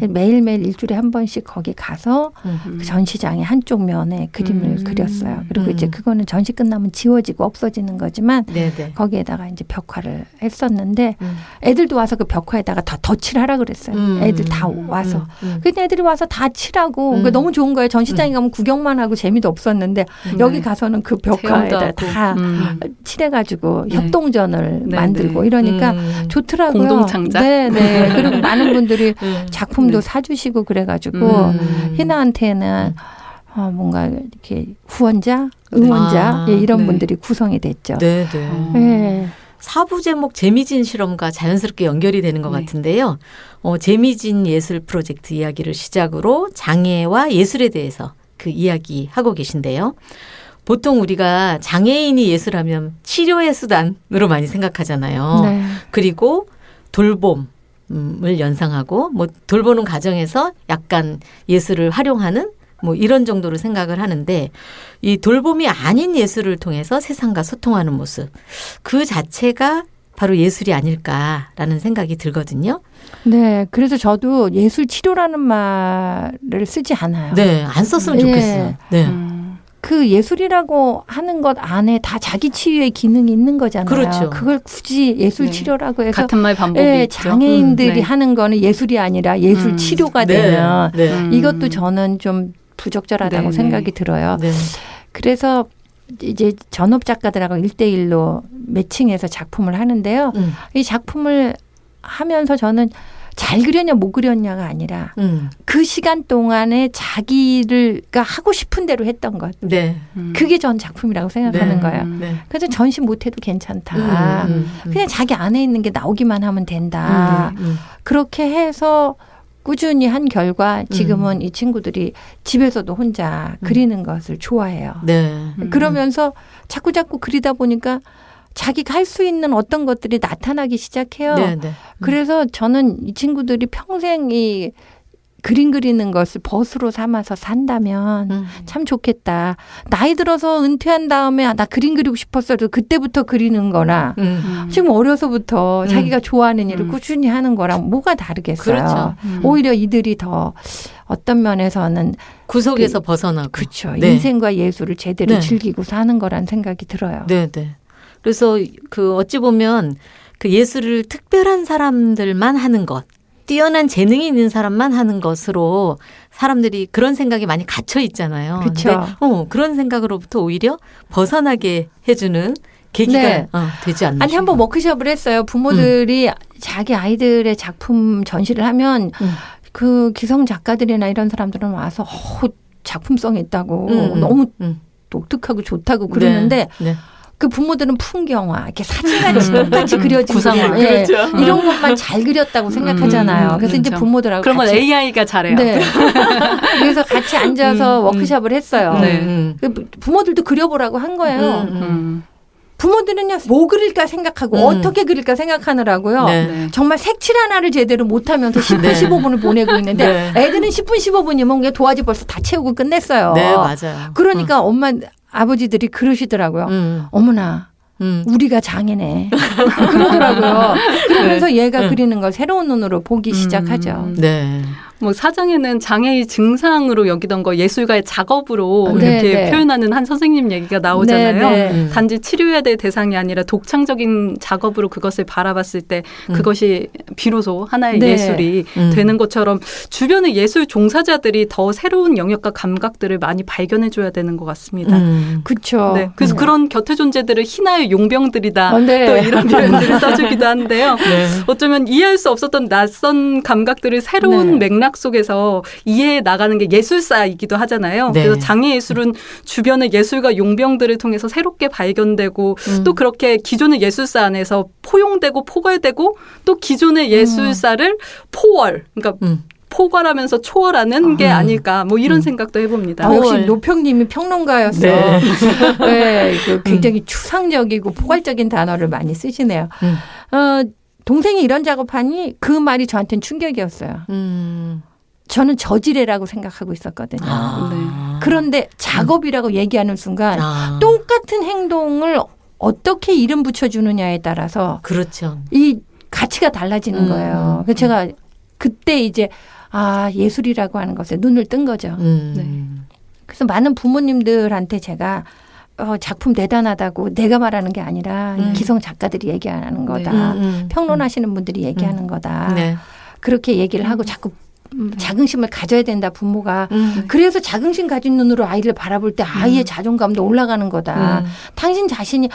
매일매일 일주일에 한 번씩 거기 가서 그 전시장의 한쪽 면에 그림을 그렸어요. 그리고 이제 그거는 전시 끝나면 지워지고 없어지는 거지만 네네. 거기에다가 이제 벽화를 했었는데 애들도 와서 그 벽화에다가 다 덧칠하라 그랬어요. 애들 다 와서. 근데 애들이 와서 다 칠하고 그러니까 너무 좋은 거예요. 전시장에 가면 구경만 하고 재미도 없었는데 여기 가서는 그 벽화에다 다 칠해가지고 협동전을 네, 만들고 네. 이러니까 좋더라고요. 공동창작? 네네. 그리고 많은 분들이 작품도 네. 사주시고 그래가지고 희나한테는 뭔가 이렇게 후원자, 응원자 예, 이런 네. 분들이 구성이 됐죠. 네네. 네. 사부 제목 재미진 실험과 자연스럽게 연결이 되는 것 네. 같은데요. 재미진 예술 프로젝트 이야기를 시작으로 장애와 예술에 대해서 그 이야기 하고 계신데요. 보통 우리가 장애인이 예술하면 치료의 수단으로 많이 생각하잖아요. 네. 그리고 돌봄을 연상하고 뭐 돌보는 과정에서 약간 예술을 활용하는 뭐 이런 정도로 생각을 하는데 이 돌봄이 아닌 예술을 통해서 세상과 소통하는 모습 그 자체가 바로 예술이 아닐까라는 생각이 들거든요. 네. 그래서 저도 예술 치료라는 말을 쓰지 않아요. 네. 안 썼으면 예. 좋겠어요. 네. 그 예술이라고 하는 것 안에 다 자기 치유의 기능이 있는 거잖아요. 그렇죠. 그걸 굳이 예술 네. 치료라고 해서 같은 말 반복이 예, 있죠. 장애인들이 네. 하는 거는 예술이 아니라 예술 치료가 되면 네. 이것도 저는 좀 부적절하다고 네, 생각이 네. 들어요. 네. 그래서 이제 전업 작가들하고 1대1로 매칭해서 작품을 하는데요. 이 작품을 하면서 저는 잘 그렸냐 못 그렸냐가 아니라 그 시간 동안에 자기가 하고 싶은 대로 했던 것. 네. 그게 전 작품이라고 생각하는 네. 거예요. 네. 그래서 전시 못해도 괜찮다. 그냥 자기 안에 있는 게 나오기만 하면 된다. 그렇게 해서 꾸준히 한 결과 지금은 이 친구들이 집에서도 혼자 그리는 것을 좋아해요. 네. 그러면서 자꾸 그리다 보니까 자기가 할 수 있는 어떤 것들이 나타나기 시작해요. 네. 네. 그래서 저는 이 친구들이 평생 이 그림 그리는 것을 벗으로 삼아서 산다면 참 좋겠다. 나이 들어서 은퇴한 다음에 나 그림 그리고 싶었어도 그때부터 그리는 거나 지금 어려서부터 자기가 좋아하는 일을 꾸준히 하는 거랑 뭐가 다르겠어요. 그렇죠. 오히려 이들이 더 어떤 면에서는 구속에서 벗어나고. 그렇죠. 네. 인생과 예술을 제대로 네. 즐기고 사는 거란 생각이 들어요. 네, 네. 그래서 그 어찌 보면 그 예술을 특별한 사람들만 하는 것, 뛰어난 재능이 있는 사람만 하는 것으로 사람들이 그런 생각이 많이 갇혀 있잖아요. 그렇죠. 근데 그런 생각으로부터 오히려 벗어나게 해주는 계기가 네. 되지 않나. 아니 한번 워크숍을 했어요. 부모들이 자기 아이들의 작품 전시를 하면 그 기성 작가들이나 이런 사람들은 와서 작품성이 있다고 너무 독특하고 좋다고 그러는데 네. 그 부모들은 풍경화, 이렇게 사진같이 똑같이 그려진 구상화. 예, 그렇죠. 이런 것만 잘 그렸다고 생각하잖아요. 그래서 이제 그렇죠. 부모들하고 그런 건 같이 AI가 잘해요. 네. 그래서 같이 앉아서 워크숍을 했어요. 네. 부모들도 그려보라고 한 거예요. 부모들은요, 뭐 그릴까 생각하고 어떻게 그릴까 생각하느라고요. 네. 정말 색칠 하나를 제대로 못하면서 10분, 네. 15분을 보내고 있는데 네. 애들은 10분, 15분이면 그냥 도화지 벌써 다 채우고 끝냈어요. 네, 맞아요. 그러니까 엄마, 아버지들이 그러시더라고요. 어머나. 우리가 장애네. 그러더라고요. 그러면서 얘가 그리는 걸 새로운 눈으로 보기 시작하죠. 네. 뭐 사장에는 장애의 증상으로 여기던 거 예술가의 작업으로 네, 이렇게 네. 표현하는 한 선생님 얘기가 나오잖아요. 네, 네. 단지 치료해야 될 대상이 아니라 독창적인 작업으로 그것을 바라봤을 때 그것이 비로소 하나의 네. 예술이 되는 것처럼 주변의 예술 종사자들이 더 새로운 영역과 감각들을 많이 발견해 줘야 되는 것 같습니다. 그렇죠. 네, 그래서 그런 곁에 존재들을 희나의 용병들이다. 네. 또 이런 표현들을 써주기도 한데요. 네. 어쩌면 이해할 수 없었던 낯선 감각들을 새로운 네. 맥락 속에서 이해해 나가는 게 예술사이기도 하잖아요. 네. 그래서 장애 예술은 주변의 예술가 용병들을 통해서 새롭게 발견되고 또 그렇게 기존의 예술사 안에서 포용되고 포괄되고 또 기존의 예술사를 포월, 그러니까 포괄하면서 초월하는 게 아닐까 뭐 이런 생각도 해봅니다. 역시 노평님이 평론가였어. 네. 네, 그 굉장히 추상적이고 포괄적인 단어를 많이 쓰시네요. 동생이 이런 작업하니 그 말이 저한테는 충격이었어요. 저는 저지레라고 생각하고 있었거든요. 그런데 작업이라고 얘기하는 순간 똑같은 행동을 어떻게 이름 붙여주느냐에 따라서 그렇죠. 이 가치가 달라지는 거예요. 그래서 제가 그때 이제 예술이라고 하는 것에 눈을 뜬 거죠. 네. 그래서 많은 부모님들한테 제가 작품 대단하다고 내가 말하는 게 아니라 기성 작가들이 얘기하는 거다. 평론하시는 분들이 얘기하는 거다. 네. 그렇게 얘기를 하고 자꾸 자긍심을 가져야 된다 부모가. 그래서 자긍심 가진 눈으로 아이를 바라볼 때 아이의 자존감도 올라가는 거다. 당신 자신이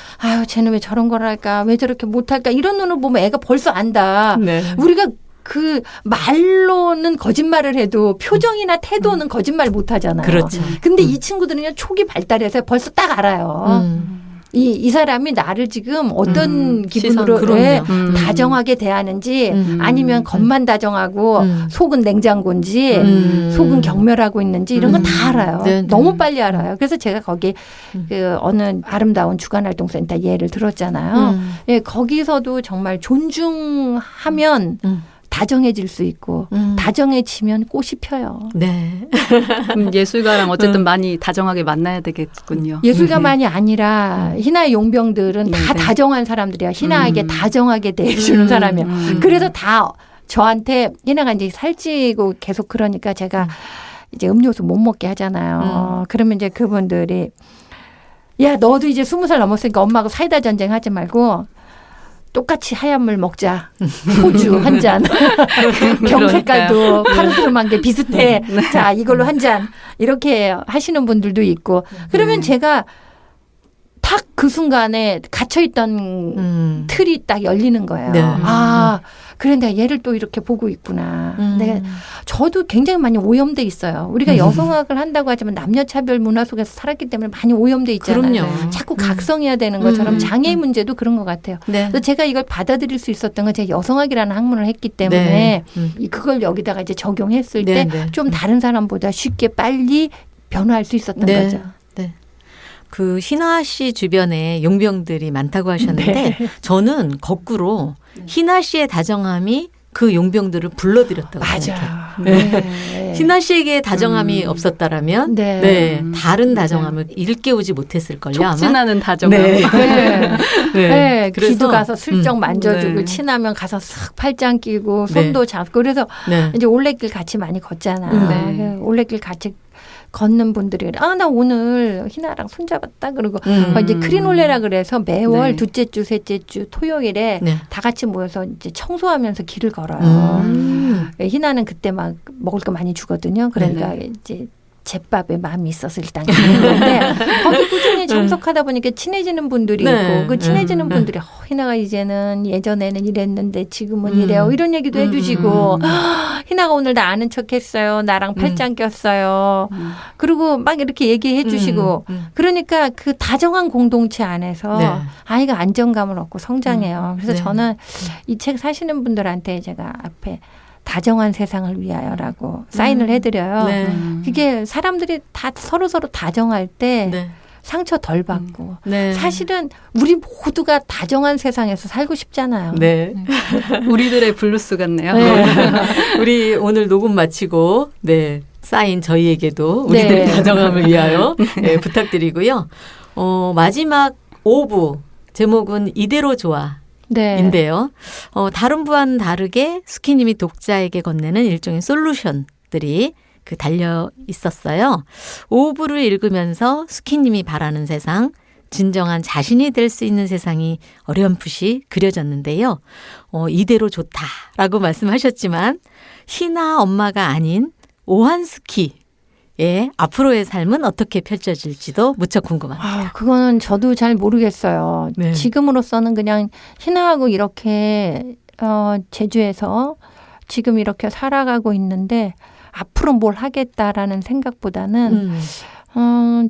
쟤는 왜 저런 걸 할까, 왜 저렇게 못할까, 이런 눈으로 보면 애가 벌써 안다. 네. 우리가 그 말로는 거짓말을 해도 표정이나 태도는 거짓말 못 하잖아요. 그렇죠. 근데 이 친구들은요 초기 발달해서 벌써 딱 알아요. 이 사람이 나를 지금 어떤 기분으로 다정하게 대하는지 아니면 겉만 다정하고 속은 냉장고인지 속은 경멸하고 있는지 이런 건 다 알아요. 네, 너무 빨리 알아요. 그래서 제가 거기 그 어느 아름다운 주간활동센터 예를 들었잖아요. 예, 거기서도 정말 존중하면 다정해질 수 있고 다정해지면 꽃이 펴요. 네. 예술가랑 어쨌든 많이 다정하게 만나야 되겠군요. 예술가만이 아니라 희나의 용병들은 다 네. 다정한 사람들이야. 희나에게 다정하게 대해주는 사람이야. 그래서 다 저한테 희나가 이제 살찌고 계속 그러니까 제가 이제 음료수 못 먹게 하잖아요. 그러면 이제 그분들이 야 너도 이제 20살 넘었으니까 엄마하고 사이다 전쟁 하지 말고 똑같이 하얀 물 먹자. 호주 한 잔. 병 색깔도 파르스름한 게 비슷해. 네. 자 이걸로 한 잔. 이렇게 하시는 분들도 있고. 그러면 제가 딱 그 순간에 갇혀있던 틀이 딱 열리는 거예요. 네. 아 그래 내가 얘를 또 이렇게 보고 있구나. 내가 저도 굉장히 많이 오염돼 있어요. 우리가 여성학을 한다고 하지만 남녀차별 문화 속에서 살았기 때문에 많이 오염돼 있잖아요. 그럼요. 자꾸 각성해야 되는 것처럼 장애의 문제도 그런 것 같아요. 네. 그래서 제가 이걸 받아들일 수 있었던 건 제가 여성학이라는 학문을 했기 때문에 그걸 여기다가 이제 적용했을 네, 때 네. 좀 다른 사람보다 쉽게 빨리 변화할 수 있었던 네. 거죠. 그 희나 씨 주변에 용병들이 많다고 하셨는데 네. 저는 거꾸로 희나 씨의 다정함이 그 용병들을 불러들였다고 생각해요. 맞아요. 네. 희나 씨에게 다정함이 없었다라면 네. 네, 다른 다정함을 일깨우지 못했을걸요. 아마. 촉진하는 다정함. 네. 네. 네. 그래서, 귀도 가서 슬쩍 만져주고 네. 친하면 가서 싹 팔짱 끼고 손도 잡고 그래서 네. 이제 올레길 같이 많이 걷잖아요. 네. 그 올레길 같이 걷는 분들이 나 오늘 희나랑 손잡았다 그러고 이제 크리놀레라 그래서 매월 네. 둘째 주 셋째 주 토요일에 네. 다 같이 모여서 이제 청소하면서 길을 걸어요. 희나는 그때 막 먹을 거 많이 주거든요. 그러니까 이제 제밥에 마음이 있어서 일단 가는 건데 거기 꾸준히 참석하다 보니까 친해지는 분들이 네. 있고 그 친해지는 분들이 희나가 이제는 예전에는 이랬는데 지금은 이래요. 이런 얘기도 해주시고 희나가 오늘 나 아는 척했어요. 나랑 팔짱 꼈어요. 그리고 막 이렇게 얘기해 주시고 그러니까 그 다정한 공동체 안에서 네. 아이가 안정감을 얻고 성장해요. 그래서 네. 저는 이 책 사시는 분들한테 제가 앞에 다정한 세상을 위하여라고 사인을 해드려요. 네. 그게 사람들이 다 서로서로 다정할 때 네. 상처 덜 받고 네. 사실은 우리 모두가 다정한 세상에서 살고 싶잖아요. 네. 우리들의 블루스 같네요. 네. 우리 오늘 녹음 마치고 네. 사인 저희에게도 우리들의 네. 다정함을 위하여 네, 부탁드리고요. 마지막 5부 제목은 이대로 좋아. 네. 인데요. 다른 부와는 다르게 수키님이 독자에게 건네는 일종의 솔루션들이 달려 있었어요. 5부를 읽으면서 수키님이 바라는 세상, 진정한 자신이 될 수 있는 세상이 어렴풋이 그려졌는데요. 이대로 좋다라고 말씀하셨지만 희나 엄마가 아닌 오한스키 예, 앞으로의 삶은 어떻게 펼쳐질지도 무척 궁금합니다. 그거는 저도 잘 모르겠어요. 네. 지금으로서는 그냥 희나하고 이렇게 제주에서 지금 이렇게 살아가고 있는데 앞으로 뭘 하겠다라는 생각보다는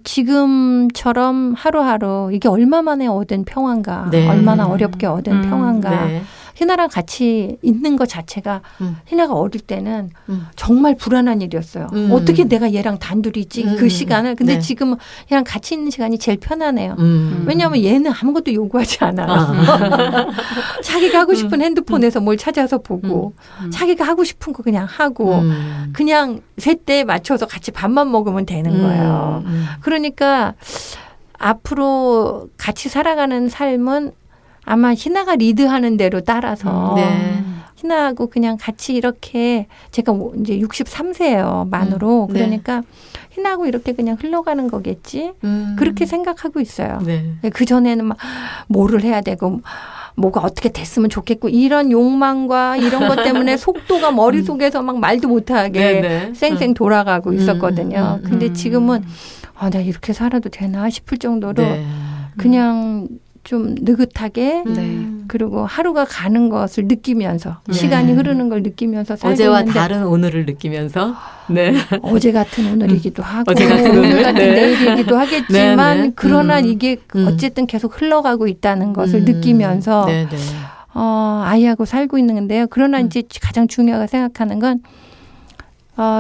지금처럼 하루하루 이게 얼마 만에 얻은 평안가, 네. 얼마나 어렵게 얻은 평안가. 네. 희나랑 같이 있는 것 자체가 희나가 어릴 때는 정말 불안한 일이었어요. 어떻게 내가 얘랑 단둘이 있지 그 시간을. 근데 네. 지금은 얘랑 같이 있는 시간이 제일 편하네요. 왜냐하면 얘는 아무것도 요구하지 않아요. 자기가 하고 싶은 핸드폰에서 뭘 찾아서 보고 자기가 하고 싶은 거 그냥 하고 그냥 셋대에 맞춰서 같이 밥만 먹으면 되는 거예요. 그러니까 앞으로 같이 살아가는 삶은 아마 희나가 리드하는 대로 따라서 네. 희나하고 그냥 같이 이렇게 제가 이제 63세예요 만으로. 네. 그러니까 희나하고 이렇게 그냥 흘러가는 거겠지. 그렇게 생각하고 있어요. 네. 그 전에는 막 뭐를 해야 되고 뭐가 어떻게 됐으면 좋겠고 이런 욕망과 이런 것 때문에 속도가 머릿속에서 막 말도 못하게 네. 쌩쌩 돌아가고 있었거든요. 근데 지금은 내가 이렇게 살아도 되나 싶을 정도로 네. 그냥 좀 느긋하게 네. 그리고 하루가 가는 것을 느끼면서 시간이 흐르는 걸 느끼면서 살고 어제와 있는데 다른 오늘을 느끼면서 네. 어제 같은 오늘이기도 하고 어제 같은 오늘 같은 내일이기도 하겠지만 네, 네. 그러나 이게 어쨌든 계속 흘러가고 있다는 것을 느끼면서 네, 네. 아이하고 살고 있는 건데요. 그러나 이제 가장 중요하게 생각하는 건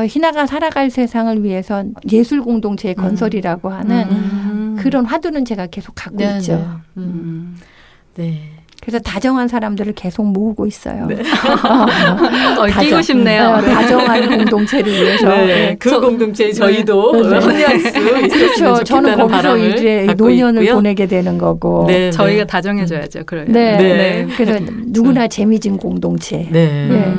희나가 살아갈 세상을 위해서 예술 공동체의 건설이라고 하는 그런 화두는 제가 계속 갖고 네, 있죠. 네. 그래서 다정한 사람들을 계속 모으고 있어요. 네. 끼고 싶네요. 다정한 공동체를 위해서. 네. 그 공동체에 저희도 합류할 수 있었으면 그렇죠. 저는 좋겠다는 거기서 바람을 이제 갖고 노년을 있고요. 보내게 되는 거고. 네, 저희가 다정해줘야죠. 그러면. 네. 네. 그래서 누구나 재미진 공동체. 네. 네.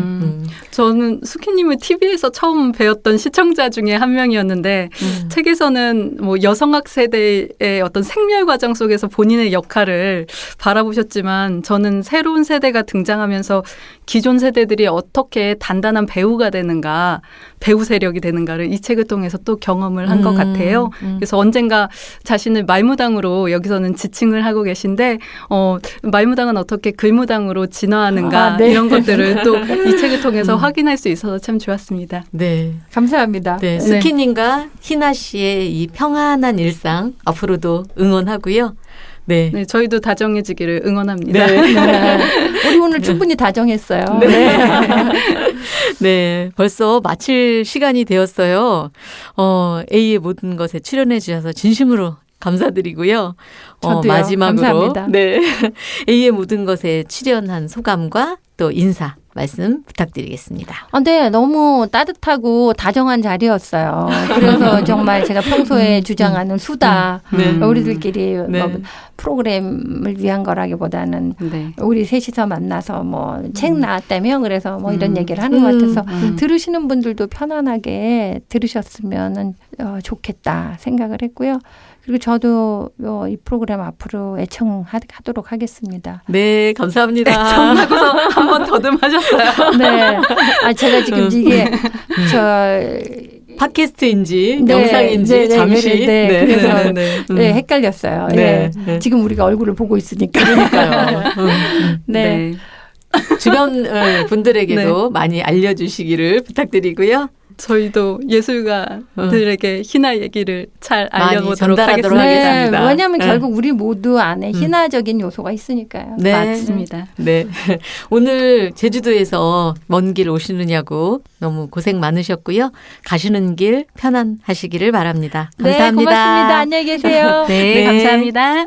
저는 수키님을 TV에서 처음 배웠던 시청자 중에 한 명이었는데 책에서는 뭐 여성학 세대의 어떤 생멸 과정 속에서 본인의 역할을 바라보셨지만 저는 새로운 세대가 등장하면서 기존 세대들이 어떻게 단단한 배우가 되는가, 배우 세력이 되는가를 이 책을 통해서 또 경험을 한 것 같아요. 그래서 언젠가 자신을 말무당으로 여기서는 지칭을 하고 계신데 말무당은 어떻게 글무당으로 진화하는가 네. 이런 것들을 또 이 책을 통해서 확인할 수 있어서 참 좋았습니다. 네. 감사합니다. 네. 스키님과 희나 씨의 이 평안한 일상 앞으로도 응원하고요. 네. 네, 저희도 다정해지기를 응원합니다. 네. 우리 오늘 충분히 다정했어요. 네. 네. 벌써 마칠 시간이 되었어요. A의 모든 것에 출연해 주셔서 진심으로 감사드리고요. 저도요. 마지막으로 감사합니다. 네. A의 모든 것에 출연한 소감과 또 인사 말씀 부탁드리겠습니다. 네, 너무 따뜻하고 다정한 자리였어요. 그래서 정말 제가 평소에 주장하는 수다, 네. 우리들끼리 네. 뭐 프로그램을 위한 거라기보다는 네. 우리 셋이서 만나서 뭐 책 나왔다며 그래서 뭐 이런 얘기를 하는 것 같아서 들으시는 분들도 편안하게 들으셨으면 좋겠다 생각을 했고요. 그리고 저도 이 프로그램 앞으로 애청하도록 하겠습니다. 네, 감사합니다. 애청하고서 한 번 더듬하셨어요. 네. 제가 지금 이게 팟캐스트인지 네, 영상인지 잠시 그래서 헷갈렸어요. 네. 네. 지금 우리가 얼굴을 보고 있으니까. 그러니까요. 네. 주변 분들에게도 많이 알려주시기를 부탁드리고요. 저희도 예술가들에게 희나 얘기를 잘 많이 알려보도록 전달하도록 하겠습니다. 하겠습니다. 네, 왜냐하면 네. 결국 우리 모두 안에 희나적인 요소가 있으니까요. 네. 맞습니다. 네. 오늘 제주도에서 먼 길 오시느냐고 너무 고생 많으셨고요. 가시는 길 편안하시기를 바랍니다. 감사합니다. 네, 고맙습니다. 안녕히 계세요. 네, 네. 감사합니다.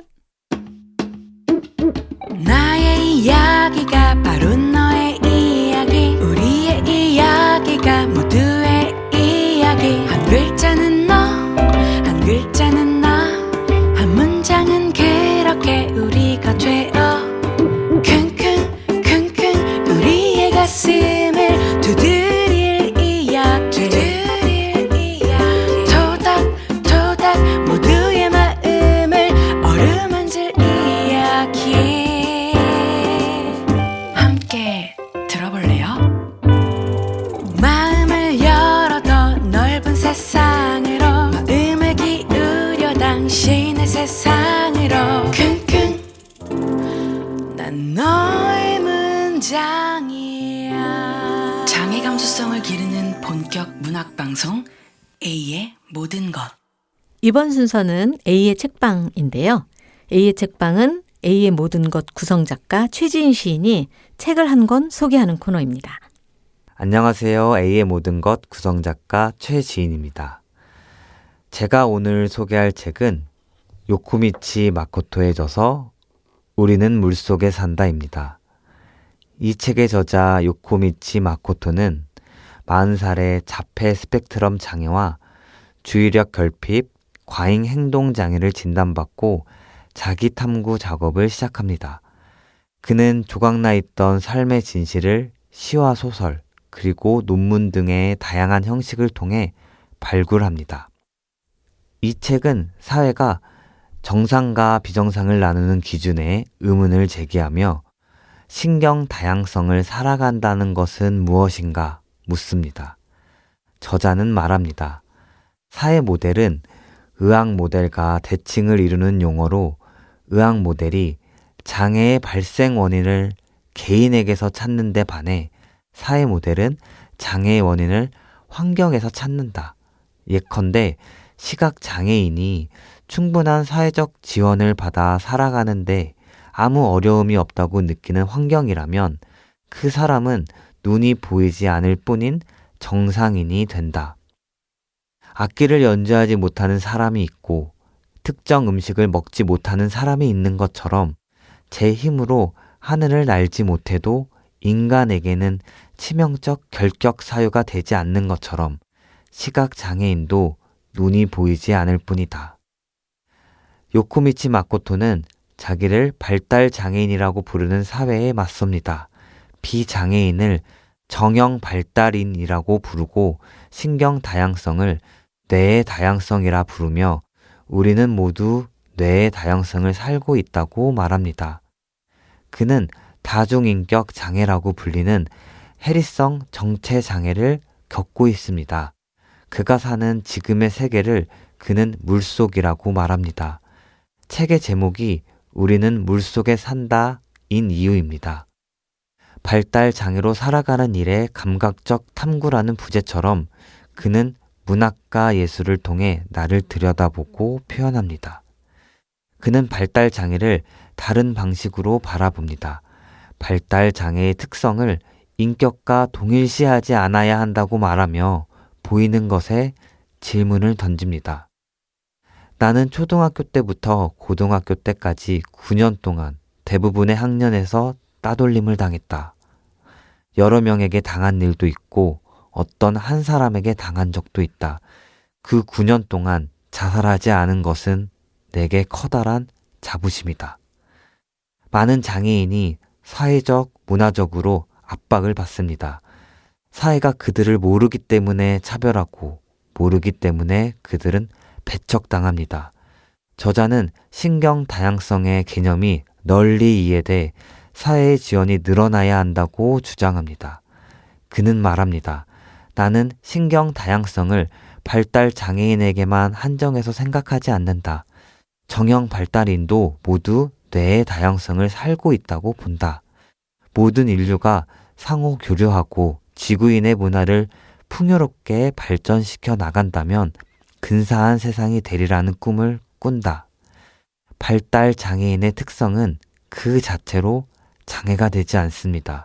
나의 이야기가 바로 너의 이야기 우리의 이야기가 모두의 이야기 한 글자는 너 한 글자는 나 한 문장은 그렇게 우리가 되어 킁킁킁킁 우리의 가슴을 두드릴 이야기 토닥토닥 모두의 마음을 어루만질 이야기 함께 들어볼래요? 마음을 열어 더 넓은 세상으로 마음을 기울여 당신의 세상으로 킁킁 난 너의 문장이야 장애 감수성을 기르는 본격 문학방송 A의 모든 것 이번 순서는 A의 책방인데요. A의 책방은 A의 모든 것 구성작가 최지인 시인이 책을 한 권 소개하는 코너입니다. 안녕하세요. A의 모든 것 구성작가 최지인입니다. 제가 오늘 소개할 책은 요코미치 마코토의 저서 우리는 물속에 산다입니다. 이 책의 저자 요코미치 마코토는 40살의 자폐 스펙트럼 장애와 주의력 결핍, 과잉 행동 장애를 진단받고 자기 탐구 작업을 시작합니다. 그는 조각나 있던 삶의 진실을 시와 소설, 그리고 논문 등의 다양한 형식을 통해 발굴합니다. 이 책은 사회가 정상과 비정상을 나누는 기준에 의문을 제기하며 신경 다양성을 살아간다는 것은 무엇인가 묻습니다. 저자는 말합니다. 사회 모델은 의학 모델과 대칭을 이루는 용어로 의학 모델이 장애의 발생 원인을 개인에게서 찾는 데 반해 사회 모델은 장애의 원인을 환경에서 찾는다. 예컨대 시각장애인이 충분한 사회적 지원을 받아 살아가는데 아무 어려움이 없다고 느끼는 환경이라면 그 사람은 눈이 보이지 않을 뿐인 정상인이 된다. 악기를 연주하지 못하는 사람이 있고 특정 음식을 먹지 못하는 사람이 있는 것처럼 제 힘으로 하늘을 날지 못해도 인간에게는 치명적 결격 사유가 되지 않는 것처럼 시각장애인도 눈이 보이지 않을 뿐이다. 요코미치 마코토는 자기를 발달장애인이라고 부르는 사회에 맞섭니다. 비장애인을 정형 발달인이라고 부르고 신경 다양성을 뇌의 다양성이라 부르며 우리는 모두 뇌의 다양성을 살고 있다고 말합니다. 그는 다중인격 장애라고 불리는 해리성 정체 장애를 겪고 있습니다. 그가 사는 지금의 세계를 그는 물속이라고 말합니다. 책의 제목이 우리는 물속에 산다인 이유입니다. 발달 장애로 살아가는 일에 감각적 탐구라는 부제처럼 그는 문학과 예술을 통해 나를 들여다보고 표현합니다. 그는 발달 장애를 다른 방식으로 바라봅니다. 발달 장애의 특성을 인격과 동일시하지 않아야 한다고 말하며 보이는 것에 질문을 던집니다. 나는 초등학교 때부터 고등학교 때까지 9년 동안 대부분의 학년에서 따돌림을 당했다. 여러 명에게 당한 일도 있고 어떤 한 사람에게 당한 적도 있다. 그 9년 동안 자살하지 않은 것은 내게 커다란 자부심이다. 많은 장애인이 사회적, 문화적으로 압박을 받습니다. 사회가 그들을 모르기 때문에 차별하고 모르기 때문에 그들은 배척당합니다. 저자는 신경 다양성의 개념이 널리 이해돼 사회의 지원이 늘어나야 한다고 주장합니다. 그는 말합니다. 나는 신경 다양성을 발달 장애인에게만 한정해서 생각하지 않는다. 정형 발달인도 모두 뇌의 다양성을 살고 있다고 본다. 모든 인류가 상호 교류하고 지구인의 문화를 풍요롭게 발전시켜 나간다면 근사한 세상이 되리라는 꿈을 꾼다. 발달 장애인의 특성은 그 자체로 장애가 되지 않습니다.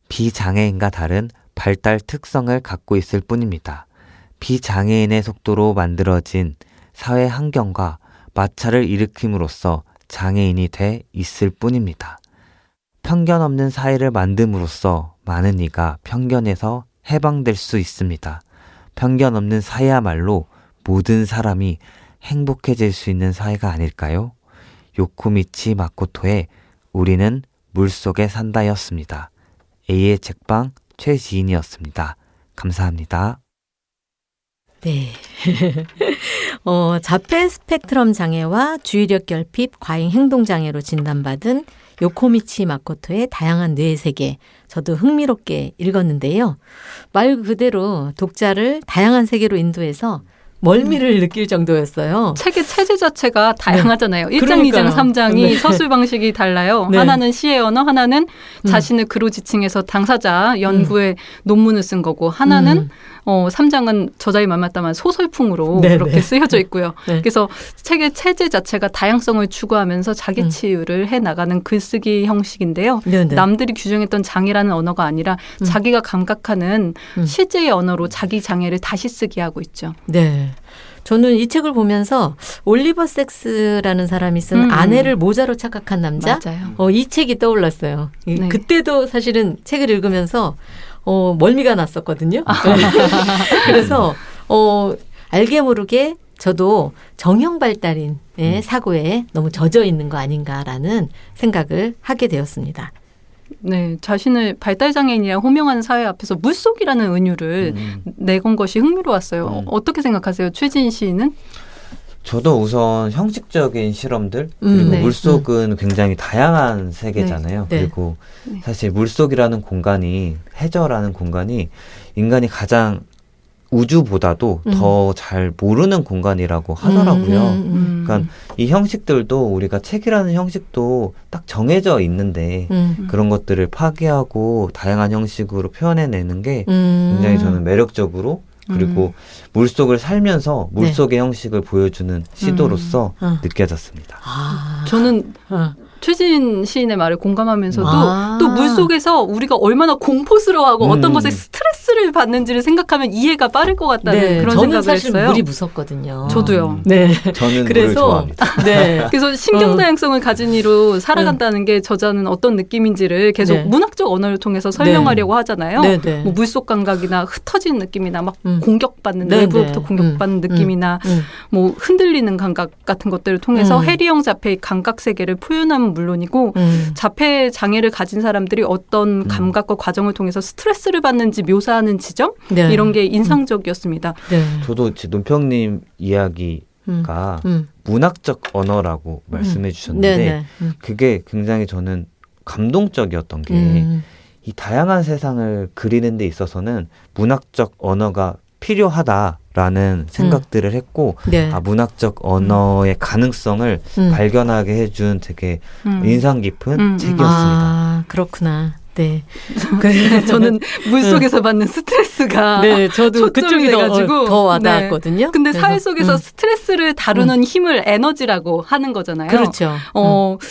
비장애인과 다른 발달 특성을 갖고 있을 뿐입니다. 비장애인의 속도로 만들어진 사회 환경과 마찰을 일으킴으로써 장애인이 돼 있을 뿐입니다. 편견 없는 사회를 만듦으로써 많은 이가 편견에서 해방될 수 있습니다. 편견 없는 사회야말로 모든 사람이 행복해질 수 있는 사회가 아닐까요? 요코미치 마코토의 우리는 물속에 산다였습니다. A의 책방 최지인이었습니다. 감사합니다. 네. 자폐 스펙트럼 장애와 주의력 결핍, 과잉 행동 장애로 진단받은 요코미치 마코토의 다양한 뇌의 세계. 저도 흥미롭게 읽었는데요. 말 그대로 독자를 다양한 세계로 인도해서 멀미를 느낄 정도였어요. 책의 체제 자체가 다양하잖아요. 1장, 그러니까요. 2장, 3장이 네. 서술 방식이 달라요. 네. 하나는 시의 언어, 하나는 자신을 그로 지칭해서 당사자 연구에 논문을 쓴 거고, 하나는 3장은 저자의 말 맞다만 소설풍으로 네, 그렇게 네. 쓰여져 있고요. 네. 그래서 책의 체제 자체가 다양성을 추구하면서 자기 치유를 해나가는 글쓰기 형식인데요. 네, 네. 남들이 규정했던 장애라는 언어가 아니라 자기가 감각하는 실제의 언어로 자기 장애를 다시 쓰게 하고 있죠. 네. 저는 이 책을 보면서 올리버 섹스라는 사람이 쓴 아내를 모자로 착각한 남자? 맞아요. 이 책이 떠올랐어요. 네. 그때도 사실은 책을 읽으면서 멀미가 났었거든요. 그래서 알게 모르게 저도 정형 발달인의 사고에 너무 젖어 있는 거 아닌가라는 생각을 하게 되었습니다. 네, 자신을 발달장애인이라 호명하는 사회 앞에서 물속이라는 은유를 내건 것이 흥미로웠어요. 어떻게 생각하세요? 최진 시인은? 저도 우선 형식적인 실험들 그리고 네. 물속은 굉장히 다양한 세계잖아요. 네. 그리고 사실 물속이라는 공간이 해저라는 공간이 인간이 가장 우주보다도 더 잘 모르는 공간이라고 하더라고요. 그러니까 이 형식들도 우리가 책이라는 형식도 딱 정해져 있는데 그런 것들을 파괴하고 다양한 형식으로 표현해내는 게 굉장히 저는 매력적으로 그리고 물속을 살면서 물속의 형식을 보여주는 시도로서 느껴졌습니다. 저는 최진 시인의 말에 공감하면서도 또 물속에서 우리가 얼마나 공포스러워하고 어떤 것에 스트레스를 받는지를 생각하면 이해가 빠를 것 같다는 그런 생각을 사실 했어요. 물이 무섭거든요. 저도요. 네. 저는 물을 좋아합니다. 네. 그래서 신경다양성을 가진 이로 살아간다는 게 저자는 어떤 느낌인지를 계속 문학적 언어를 통해서 설명하려고 하잖아요. 뭐 물속 감각이나 흩어진 느낌이나 막 공격받는 내부로부터 공격받는 느낌이나 뭐 흔들리는 감각 같은 것들을 통해서 해리형 자폐의 감각 세계를 표현하면 물론이고 자폐 장애를 가진 사람들이 어떤 감각과 과정을 통해서 스트레스를 받는지 묘사하는 지점 이런 게 인상적이었습니다. 저도 논평님 이야기가 문학적 언어라고 말씀해 주셨는데 그게 굉장히 저는 감동적이었던 게 이 다양한 세상을 그리는 데 있어서는 문학적 언어가 필요하다라는 생각들을 했고 문학적 언어의 가능성을 발견하게 해준 되게 인상 깊은 책이었습니다. 그렇구나. 네. 저는 물속에서 받는 스트레스가 저도 그쪽이 더 와닿았거든요. 근데 사회 속에서 스트레스를 다루는 힘을 에너지라고 하는 거잖아요. 그렇죠.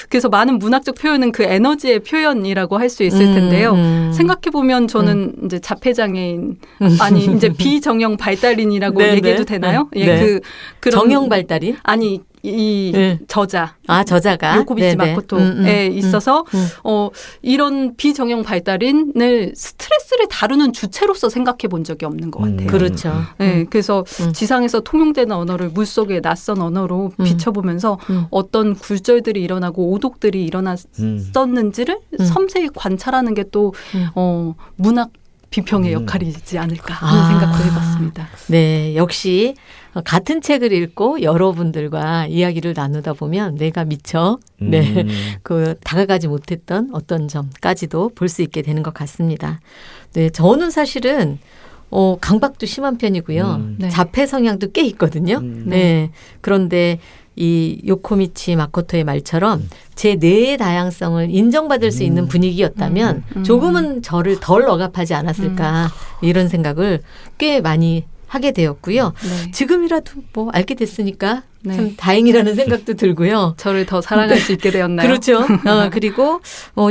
그래서 많은 문학적 표현은 그 에너지의 표현이라고 할 수 있을 텐데요. 생각해 보면 저는 이제 자폐장애인 아니 이제 비정형 발달인이라고 얘기해도 되나요? 그런 정형 발달인? 아니 이 저자. 저자가. 요코비치 마코토에 있어서 이런 비정형 발달인을 스트레스를 다루는 주체로서 생각해 본 적이 없는 것 같아요. 그렇죠. 그래서 지상에서 통용되는 언어를 물속의 낯선 언어로 비춰보면서 어떤 굴절들이 일어나고 오독들이 일어났었는지를 섬세히 관찰하는 게 또 문학 비평의 역할이지 않을까 하는 생각도 해봤습니다. 네, 역시 같은 책을 읽고 여러분들과 이야기를 나누다 보면 내가 미처 다가가지 못했던 어떤 점까지도 볼 수 있게 되는 것 같습니다. 네, 저는 사실은 강박도 심한 편이고요. 자폐 성향도 꽤 있거든요. 그런데 이 요코미치 마코토의 말처럼 제 뇌의 다양성을 인정받을 수 있는 분위기였다면 조금은 저를 덜 억압하지 않았을까 이런 생각을 꽤 많이 하게 되었고요. 지금이라도 뭐 알게 됐으니까 참 다행이라는 생각도 들고요. 저를 더 사랑할 수 있게 되었나요? 그렇죠. 그리고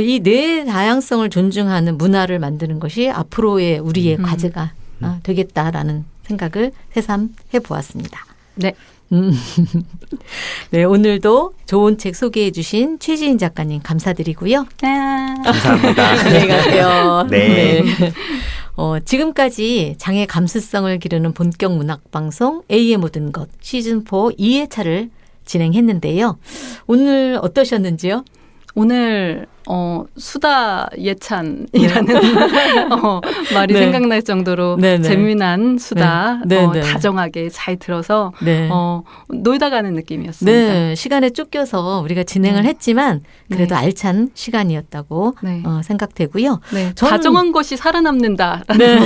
이 뇌의 다양성을 존중하는 문화를 만드는 것이 앞으로의 우리의 과제가 되겠다라는 생각을 새삼해 보았습니다. 네. 네, 오늘도 좋은 책 소개해 주신 최지인 작가님 감사드리고요. 감사합니다. 안녕히 가세요. 네. 지금까지 장애 감수성을 기르는 본격 문학방송 A의 모든 것 시즌4 2회차를 진행했는데요. 오늘 어떠셨는지요? 오늘 수다 예찬이라는 말이 생각날 정도로 재미난 수다 다정하게 잘 들어서 놀다 가는 느낌이었습니다. 네, 시간에 쫓겨서 우리가 진행을 했지만 그래도 알찬 시간이었다고 생각되고요. 다정한 것이 살아남는다라는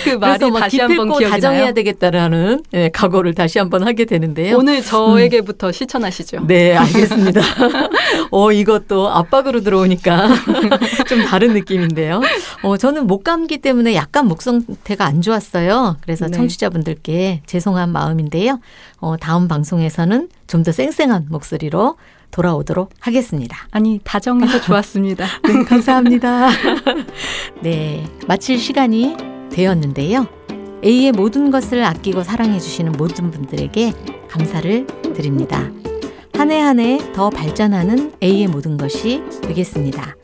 그 말이 다시 한번 기억이 나요. 다정해야 되겠다라는 각오를 다시 한번 하게 되는데요. 오늘 저에게부터 실천하시죠. 네, 알겠습니다. 이것도 압박으로 들어오니까 좀 다른 느낌인데요. 저는 목감기 때문에 약간 목 상태가 안 좋았어요. 그래서 청취자분들께 죄송한 마음인데요. 다음 방송에서는 좀 더 쌩쌩한 목소리로 돌아오도록 하겠습니다. 아니, 다정해서 좋았습니다. 네, 감사합니다. 네, 마칠 시간이 되었는데요. A의 모든 것을 아끼고 사랑해 주시는 모든 분들에게 감사를 드립니다. 한 해 한 해 더 발전하는 A의 모든 것이 되겠습니다.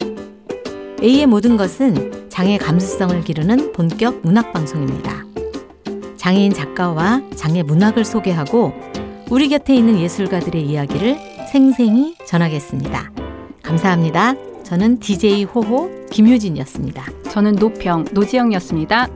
A의 모든 것은 장애 감수성을 기르는 본격 문학방송입니다. 장애인 작가와 장애 문학을 소개하고 우리 곁에 있는 예술가들의 이야기를 생생히 전하겠습니다. 감사합니다. 저는 DJ 호호 김효진이었습니다. 저는 노평 노지영이었습니다.